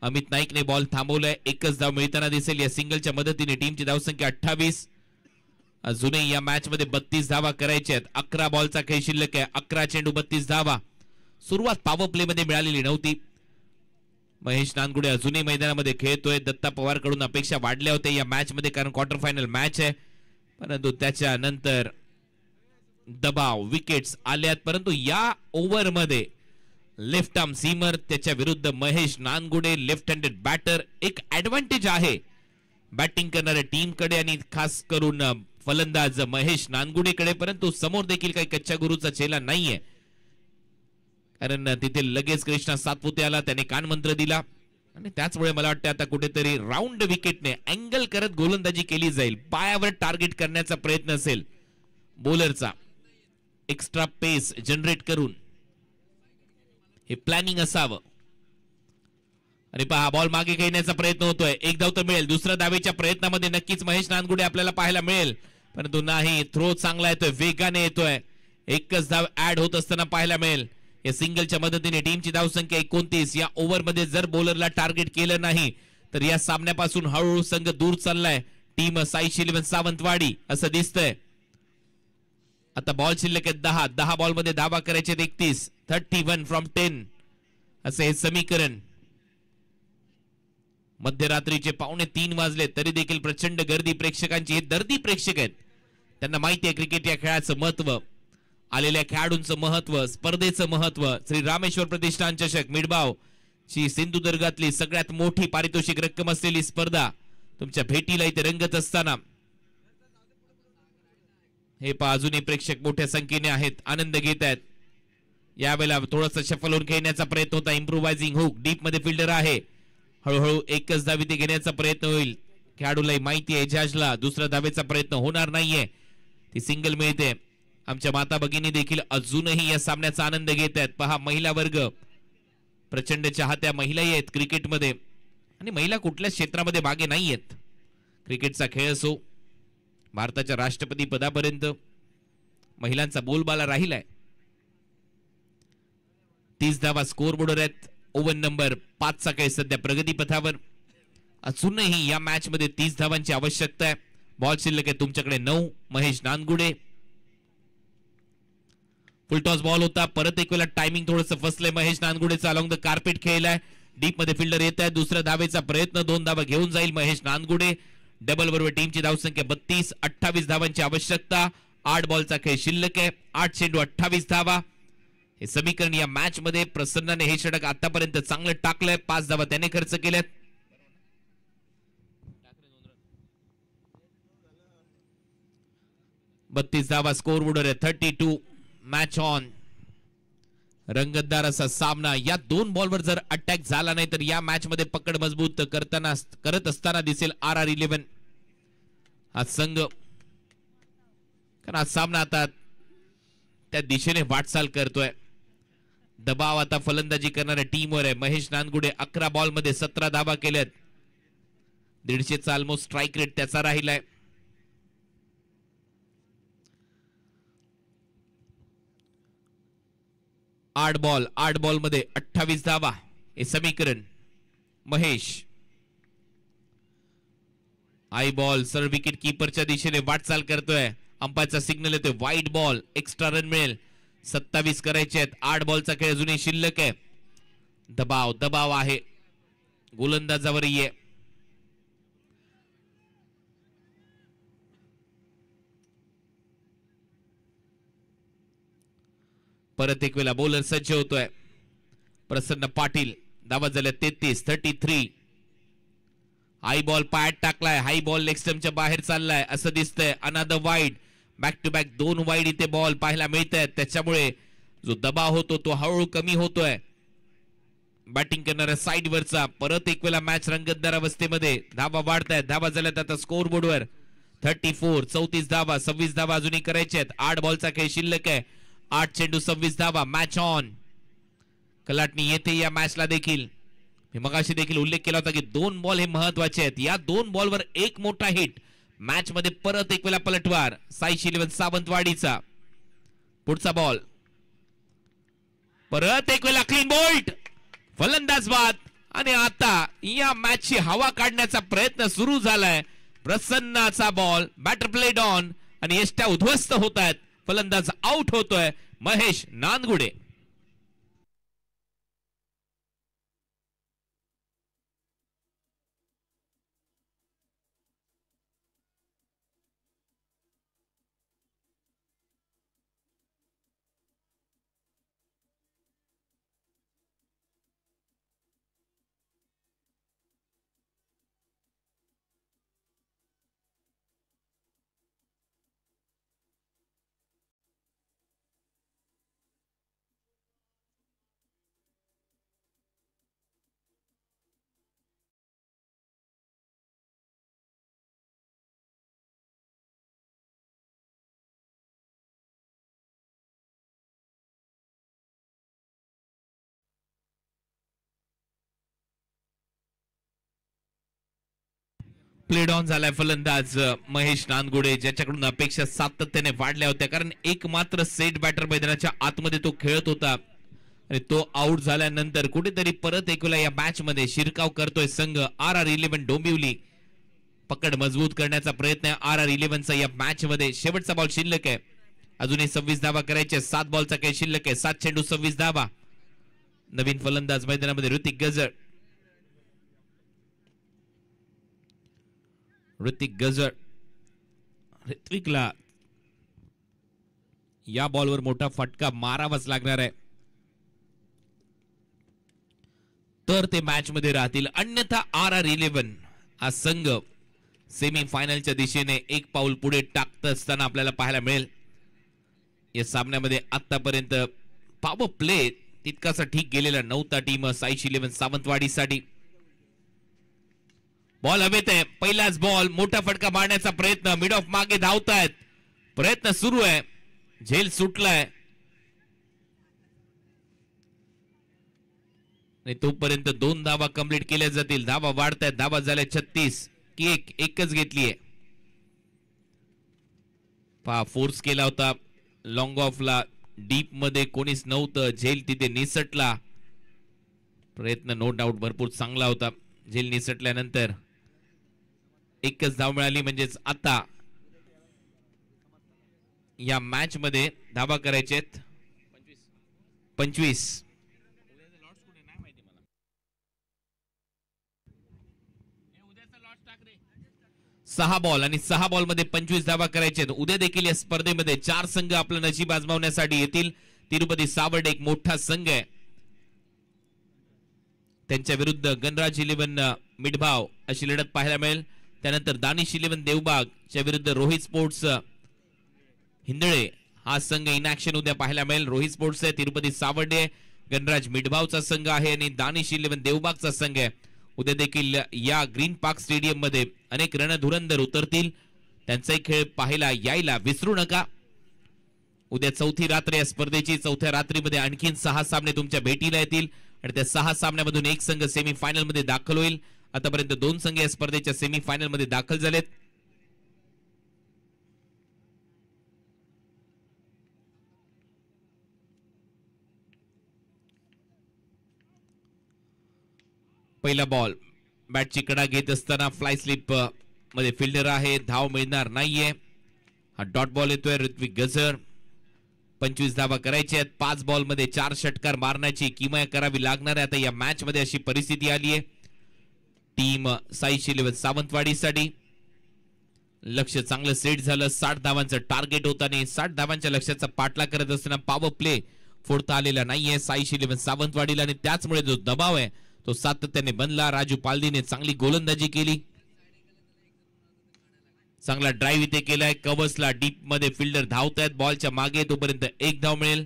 S3: अमित नाईकने बॉल थांबवलाय. एकच धाव मिळताना दिसेल या सिंगलच्या मदतीने. टीमची धावसंख्या 28. अजूनही या मॅच मध्ये 32 धावा करायच्या आहेत. 11 बॉलचा खेळ शिल्लक आहे. 11 चेंडू 32 धावा. सुरुवात पॉवर प्ले मध्ये मिळालेली नव्हती. महेश नानगुडे अजूनही मैदानामध्ये खेळतोय. दत्ता पवार कडून अपेक्षा वाढल्या होत्या या मॅच मध्ये, कारण क्वार्टर फायनल मॅच आहे. परंतु त्याच्यानंतर दबाव विकेट्स आल्यात. परंतु या ओव्हर मध्ये लेफ्ट आर्म सीमर, त्याच्या विरुद्ध Mahesh Nangude left handed batter. एक ऍडव्हान्टेज आहे बॅटिंग करणाऱ्या टीम कडे आणि खास करून फलंदाज महेश नानगुडेकडे. परंतु समोर देखील काही कच्च्या गुरुचा चेला नाहीये, कारण तिथे लगेच कृष्णा सातपुते आला, त्याने कानमंत्र दिला आणि त्याचमुळे मला वाटतं आता कुठेतरी राऊंड विकेटने अँगल करत गोलंदाजी केली जाईल. पायावर टार्गेट करण्याचा प्रयत्न असेल बॉलरचा, एक्स्ट्रा पेस जनरेट करून हे प्लॅनिंग असावं. आणि पहा बॉल मागे घेण्याचा प्रयत्न होतोय. एक धाव तर मिळेल. दुसऱ्या धावेच्या प्रयत्नामध्ये नक्कीच महेश नानगुडे आपल्याला पाहायला मिळेल, परंतु नाही. थ्रो चांगला येतोय, वेगाने येतोय. एकच धाव ऍड होत असताना पाहायला मिळेल. या सिंगलच्या मदतीने टीमची धावसंख्या 29. या ओव्हरमध्ये जर बॉलरला टार्गेट केलं नाही तर या सामन्यापासून हळूहळू संघ दूर चाललाय टीम साईश 11 सावंतवाडी असं दिसतंय. आता बॉल शिल्लक आहे 10. 10 बॉल मध्ये धावा करायचे 31. 31 फ्रॉम 10 असे हे समीकरण. मध्यरात्रीचे 2:45 वाजले तरी देखील प्रचंड गर्दी प्रेक्षकांची. हे दर्दी प्रेक्षक आहेत, त्यांना माहिती आहे क्रिकेट या खेळाचं महत्व, आलेल्या खेळाडूंचं महत्व, स्पर्धेचं महत्व. श्री रामेश्वर प्रतिष्ठान चषक मिडबाव ची सिंधुदुर्गातली सगळ्यात मोठी पारितोषिक रक्कम असलेली स्पर्धा तुमच्या भेटीला इथे रंगत असताना हे पहा अजूनही प्रेक्षक मोठ्या संख्येने आहेत, आनंद घेत आहेत. यावेळेला थोडंसं शफल होऊन खेळण्याचा प्रयत्न होता. इम्प्रोवायझिंग हुक, डीप मध्ये फिल्डर आहे. हळूहळू एकच धाव इथे घेण्याचा प्रयत्न होईल. खेळाडूलाही माहिती आहे एजाजला दुसऱ्या धावेचा प्रयत्न होणार नाहीये, ती सिंगल मिळते. आमच्या माता भगिनी देखील अजूनही या सामन्याचा आनंद घेत आहेत. पहा महिला वर्ग, प्रचंड चाहत्या महिलाही आहेत क्रिकेटमध्ये आणि महिला कुठल्याच क्षेत्रामध्ये मागे नाहीयेत. क्रिकेटचा खेळ असो, भारताच्या राष्ट्रपती पदापर्यंत महिलांचा बोलबाला राहिलाय. 30 धावा स्कोर बोर्डवर आहेत. ओव्हर नंबर 5 चा खेळ सध्या प्रगती पथावर. अजूनही या मॅच मध्ये 30 धावांची आवश्यकता आहे. बॉल शिल्लक आहे तुमच्याकडे 9. महेश नानगुडे फुलटॉस बॉल होता. परत एक वेळा टायमिंग थोडंसं फसलंय महेश नानगुडेचं. अलॉंग द कार्पेट खेळलाय. डीप मध्ये फिल्डर येत आहे. दुसऱ्या धावेचा प्रयत्न. 2 धावा घेऊन जाईल महेश नानगुडे. डबल बरोबर टीमची धावसंख्या 32. 28 धावांची आवश्यकता. 8 बॉलचा खेळ शिल्लक आहे. 8 चेंडू 28 धावा. हे समीकरण या मॅच मध्ये प्रसन्नाने हे षटक आतापर्यंत चांगलं टाकलंय. 5 धावा त्याने खर्च केल्यात. 32 धावा स्कोर बोर्डवर आहे. 32 मॅच ऑन. रंगतदार असा सामना. या 2 बॉलवर जर अटॅक झाला नाही तर या मॅच मध्ये पकड मजबूत करत असताना दिसेल RR11 हा संघ. कारण हा सामना आता त्या दिशेने वाटचाल करतोय. दबाव आता फलंदाजी करणाऱ्या टीमवर आहे. महेश नानगुडे 11 बॉल मध्ये 17 धावा केल्यात. 150चा ऑलमोस्ट स्ट्राईक रेट त्याचा राहिलाय. आठ बॉल मध्ये 28 धावा हे समीकरण. महेश आई बॉल सरळ विकेट कीपरच्या दिशेने वाटचाल करतोय. अंपायरचा सिग्नल येतोय. वाईट बॉल. एक्स्ट्रा रन मिळेल. 27 करायचे आहेत. 8 बॉलचा खेळ अजूनही शिल्लक आहे. दबाव आहे गोलंदाजावरही आहे. परत एक वेळा बॉलर सज्ज होतोय. प्रसन्न पाटील. धावा झाल्या 33. 33. हाय बॉल पायात टाकलाय. हाय बॉल लेग स्टंपच्या बाहेर चाललाय असं दिसतंय. Another wide. Back to back 2 wide इथे बॉल पाहायला मिळत आहेत. त्याच्यामुळे जो दबाव होतो तो हळूहळू कमी होतोय. बॅटिंग करणाऱ्या साईडवरचा. परत एक वेळा मॅच रंगतदार अवस्थेमध्ये. धावा वाढतायत. धावा झाल्यात आता स्कोर बोर्डवर 34. 34 धावा. 26 धावा अजूनही करायचे आहेत. 8 बॉलचा खेळ शिल्लक आहे. 8 चेंडू 26 धावा. Match on. कलाटणी येते या मॅचला देखील. मी मगाशी देखील उल्लेख केला होता की 2 बॉल हे महत्वाचे आहेत. या 2 बॉलवर एक मोठा हिट. मॅच मध्ये परत एक वेळा पलटवार साईश 11 सावंतवाडीचा. पुढचा बॉल. परत एक वेळा क्लीन बोल्ट. फलंदाज बाद. आणि आता या मॅचची हवा काढण्याचा प्रयत्न सुरू झालाय. प्रसन्नाचा बॉल. बॅटर प्लेड ऑन आणि यष्ट्या उद्ध्वस्त होत आहेत. फलंदाज आउट होतोय महेश नानगुडे. प्लेड ऑन झालाय फलंदाज महेश नानगुडे, ज्याच्याकडून अपेक्षा सातत्याने वाढल्या होत्या. कारण एक मात्र सेट बॅटर मैदानाच्या आतमध्ये तो खेळत होता आणि तो आउट झाल्यानंतर कुठेतरी परत एक वेळा या मॅच मध्ये शिरकाव करतोय संघ. RR11 डोंबिवली. पकड मजबूत करण्याचा प्रयत्न RR11चा या मॅच मध्ये. शेवटचा बॉल शिल्लक आहे. अजूनही 26 धावा करायचे. 7 बॉलचा काही शिल्लक आहे. 7 चेंडू 26 धावा. नवीन फलंदाज मैदानामध्ये ऋतिक गजर. ऋत्विकला या बॉलवर मोठा फटका मारावाच लागणार आहे तर ते मॅच मध्ये राहतील. अन्यथा RR11 हा संघ सेमी फायनलच्या दिशेने एक पाऊल पुढे टाकत असताना आपल्याला पाहायला मिळेल. या सामन्यामध्ये आतापर्यंत पॉवर प्ले तितकासा ठीक गेलेला नव्हता टीम साईश 11 सावंतवाडीसाठी. बॉल हवेत आहे. पहिलाच बॉल. मोठा फटका मारण्याचा प्रयत्न. मिड ऑफ मागे धावतायत. प्रयत्न सुरू आहे. झेल सुटलाय आणि तोपर्यंत 2 धावा कंप्लीट केल्या जातील. धावा वाढतायत. धावा झाल्या 36 की एकच घेतलीये. फोर्स केला होता लॉंग ऑफला. डीप मध्ये कोणीच नव्हतं. झेल तिथे निसटला. प्रयत्न नो डाऊट भरपूर चांगला होता. झेल निसटल्यानंतर एकच धाव मिळाली. म्हणजेच आता या मॅच मध्ये धावा करायचेत 25. सहा बॉल आणि 6 बॉल मध्ये 25 धावा करायचे. उद्या देखील या स्पर्धेमध्ये 4 संघ आपलं नशीब आजमावण्यासाठी येतील. तिरुपती सावर्ड एक मोठा संघ आहे, त्यांच्या विरुद्ध गणराज 11 मिठभाव अशी लढत पाहायला मिळेल. त्यानंतर दानिश 11 देवबागच्या विरुद्ध रोहित स्पोर्ट्स हिंदळे हा संघ इन ऍक्शन उद्या पाहायला मिळेल. रोहित स्पोर्ट्स आहे, तिरुपती सावर्ड आहे, गणराज मिठभावचा संघ आहे आणि दानिश 11 देवबागचा संघ आहे. उद्या देखील या ग्रीन पार्क स्टेडियम मध्ये अनेक रणधुरंदर उतरतील. त्यांचाही खेळ पाहायला यायला विसरू नका. उद्या चौथी रात्र या स्पर्धेची. चौथ्या रात्रीमध्ये आणखीन 6 सामने तुमच्या भेटीला येतील आणि त्या 6 सामन्यामधून एक संघ सेमीफायनल मध्ये दाखल होईल. आतापर्यंत 2 संघ या स्पर्धेच्या सेमीफायनल मध्ये दाखल झालेत. पहिला बॉल बॅटची कडा घेत असताना फ्लाय स्लिप मध्ये फिल्डर आहे, धाव मिळणार नाहीये. हा डॉट बॉल येतोय. ऋत्विक गजर 25 धावा करायच्या आहेत. 5 बॉल मध्ये 4 षटकार मारण्याची किमया करावी लागणार आहे. आता या मॅच मध्ये अशी परिस्थिती आली आहे. टीम साईश 11 सावंतवाडीसाठी लक्ष चांगलं सेट झालं. 60 धावांचं टार्गेट होतं आणि 60 धावांच्या लक्ष्याचा पाठलाग करत असताना पॉवर प्ले फोडता आलेला नाहीये साईश 11 सावंतवाडीला आणि त्याचमुळे जो दबाव आहे तो सातत्याने बनला. राजू पालदीने चांगली गोलंदाजी केली. चांगला ड्राईव्ह इथे केलाय. कव्हर्सला डीप मध्ये फिल्डर धावतायत बॉलच्या मागे, तोपर्यंत 1 धाव मिळेल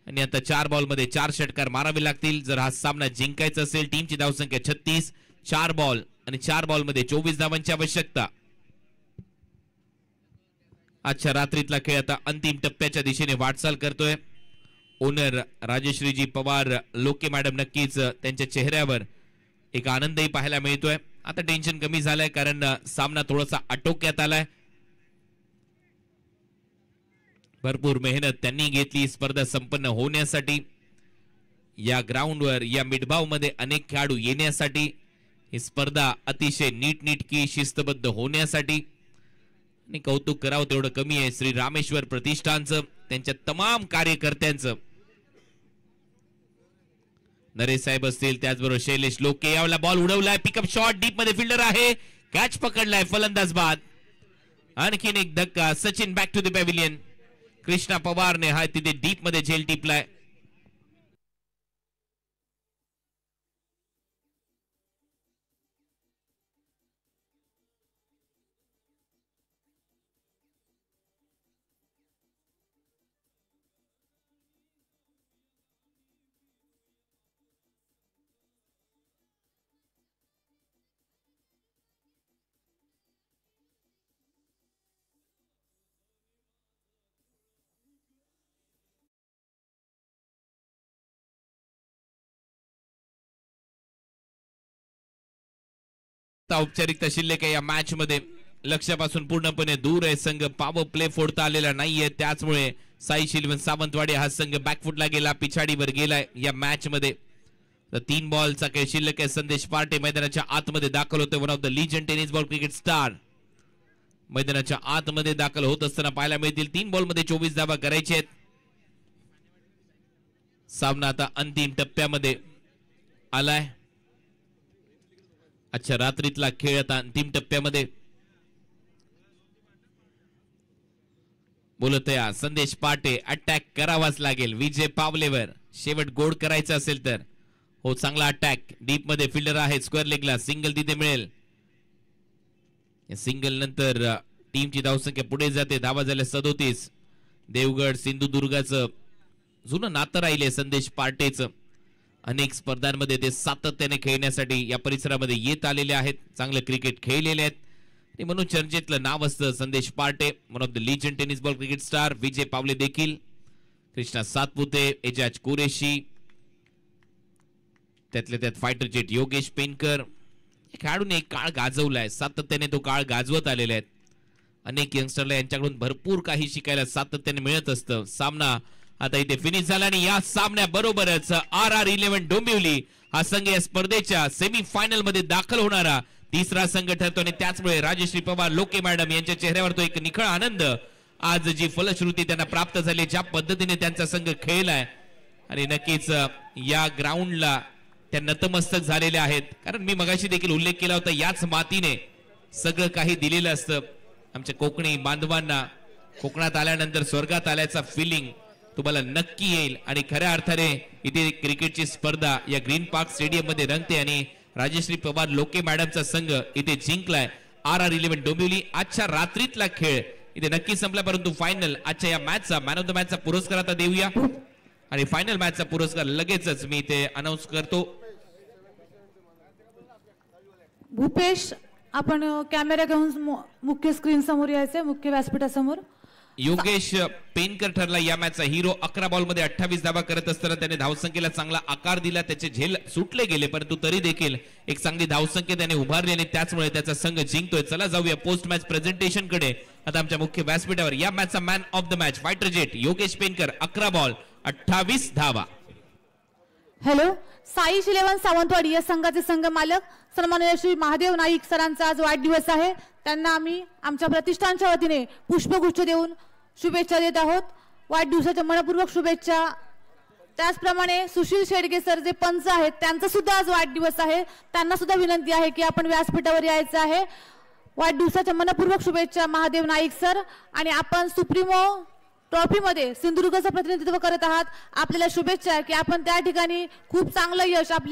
S3: आणि आता 4 बॉल मध्ये 4 षटकार मारावे लागतील जर हा सामना जिंकायचा असेल. टीमची धावसंख्या 36. 4 बॉल आणि 4 बॉल मध्ये 24 धावांची आवश्यकता. आजच्या रात्रीतला खेळ आता अंतिम टप्प्याच्या दिशेने वाटचाल करतोय. ओनर राजश्रीजी पवार लोके मॅडम नक्कीच त्यांच्या चेहऱ्यावर एक आनंदही पाहायला मिळतोय. आता टेन्शन कमी झालंय कारण सामना थोडासा आटोक्यात आलाय. भरपूर मेहनत त्यांनी घेतली स्पर्धा संपन्न होण्यासाठी. या ग्राउंडवर या मिठभाव मध्ये अनेक खेळाडू येण्यासाठी, ही स्पर्धा अतिशय नीटनेटकी शिस्तबद्ध होण्यासाठी. आणि कौतुक करावं तेवढं कमी आहे श्री रामेश्वर प्रतिष्ठानचं, त्यांच्या तमाम कार्यकर्त्यांचं. नरेश साहेब असतील, त्याचबरोबर शैलेश लोके. यावेळेला बॉल उडवलाय, पिकअप शॉट डीप मध्ये फिल्डर आहे, कॅच पकडलाय, फलंदाज बाद. आणखीन एक धक्का. Sachin back to the pavilion. Krishna पवारने हा तिथे डीप मध्ये झेल टिपलाय. औपचारिकता शिल्लक आहे या मॅच मध्ये. लक्ष्यापासून पूर्णपणे दूर आहे संघ. पॉवर प्ले फोडता आलेला नाहीये, त्याचमुळे साई 11 सावंतवाडी हा संघ बॅकफुटला गेला, पिछाडीवर गेलाय या मॅच मध्ये. 3 बॉलचा खेळ शिल्लक आहे. संदेश पार्टे मैदानाच्या आतमध्ये दाखल होते. One of the legend tennis ball cricket star मैदानाच्या आतमध्ये दाखल होत असताना पाहायला मिळतील. 3 बॉल मध्ये 24 धावा करायचे आहेत. सामना आता अंतिम टप्प्यामध्ये आलाय. अच्छा, रात्रीतला खेळ आता अंतिम टप्प्यामध्ये. बोलत या संदेश पाटे. अटॅक करावाच लागेल विजय पावलेवर, शेवट गोड करायचा असेल तर. हो, चांगला अटॅक. डीप मध्ये फिल्डर आहे, स्क्वेअर लेगला सिंगल तिथे मिळेल. सिंगल नंतर टीमची धावसंख्या पुढे जाते. धावा झाल्या 37. देवगड सिंधुदुर्गाचं जुनं नातं राहिले संदेश पार्टेचं. अनेक स्पर्धांमध्ये ते सातत्याने खेळण्यासाठी या परिसरामध्ये येत आलेले आहेत. चांगलं क्रिकेट खेळलेले आहेत आणि म्हणून चर्चेतलं नाव असतं Sandesh Parte, one of the legend tennis ball cricket star. Vijay Pawale देखील, कृष्णा सातपुते, एजाज कुरेशी, त्यातल्या त्यात फायटर जेट योगेश पेनकर. खेळाडूने एक काळ गाजवलाय, सातत्याने तो काळ गाजवत आलेले आहेत. अनेक यंगस्टरला यांच्याकडून भरपूर काही शिकायला सातत्याने मिळत असतं. सामना आता इथे फिनिश झाला आणि या सामन्याबरोबरच RR11 डोंबिवली हा संघ या स्पर्धेच्या सेमीफायनल मध्ये दाखल होणारा 3रा संघ ठरतो आणि त्याचमुळे राजश्री पवार लोके मॅडम यांच्या चेहऱ्यावर तो एक निखळ आनंद. आज जी फलश्रुती त्यांना प्राप्त झाली, ज्या पद्धतीने त्यांचा संघ खेळलाय, आणि नक्कीच या ग्राउंडला त्या नतमस्तक झालेल्या आहेत, कारण मी मगाशी देखील उल्लेख केला होता, याच मातीने सगळं काही दिलेलं असतं. आमच्या कोकणी बांधवांना कोकणात आल्यानंतर स्वर्गात आल्याचा फिलिंग तुम्हाला नक्की येईल. आणि खऱ्या अर्थाने इथे क्रिकेटची स्पर्धा या ग्रीन पार्क स्टेडियम मध्ये रंगते आणि राजश्री पवार लोके मॅडमचा संघ इथे जिंकलाय. RR11 डोंबिवली. आजच्या रात्रीतला खेळ इथे नक्की संपला, परंतु फायनल आजच्या या मॅचचा मॅन ऑफ द मॅचचा पुरस्कार आता देऊया आणि फायनल मॅचचा पुरस्कार लगेचच मी इथे अनाऊन्स करतो.
S1: भूपेश, आपण कॅमेरा घेऊन मुख्य स्क्रीन समोर यायचंय, मुख्य व्यासपीठासमोर.
S3: योगेश पेनकर ठरला या मॅचचा हिरो. 11 बॉल मध्ये 28 धावा करत असताना त्याने धावसंख्येला चांगला आकार दिला. त्याचे झेल सुटले गेले, परंतु तरी देखील एक चांगली धावसंख्या त्याने उभारली आणि त्याचमुळे त्याचा संघ जिंकतोय. चला जाऊया पोस्ट मॅच प्रेझेंटेशन कडे. आता आमच्या मुख्य व्यासपीठावर या मॅचचा man of the match fighter jet Yogesh Penkar. 11 ball 28 धावा.
S1: हॅलो, साईश 11 सावंतवाडी या संघाचे संघ मालक सन्माननीय श्री महादेव नाईक सरांचा आज वाढदिवस आहे. त्यांना आम्ही आमच्या प्रतिष्ठानच्या वतीने पुष्पगुच्छ देऊन शुभेच्छा देत आहोत. वाढदिवसाच्या मनपूर्वक शुभेच्छा. त्याचप्रमाणे सुशील शेडगे सर जे पंच आहेत त्यांचा सुद्धा आज वाढदिवस आहे. त्यांना सुद्धा विनंती आहे की आपण व्यासपीठावर यायचं आहे. वाढदिवसाच्या मनपूर्वक शुभेच्छा महादेव नाईक सर. आणि आपण सुप्रीमो ट्रॉफी मध्ये सिंधुदुर्गचं प्रतिनिधित्व करत आहात. आपल्याला शुभेच्छा की आपण त्या ठिकाणी खूप चांगलं यश आपल्या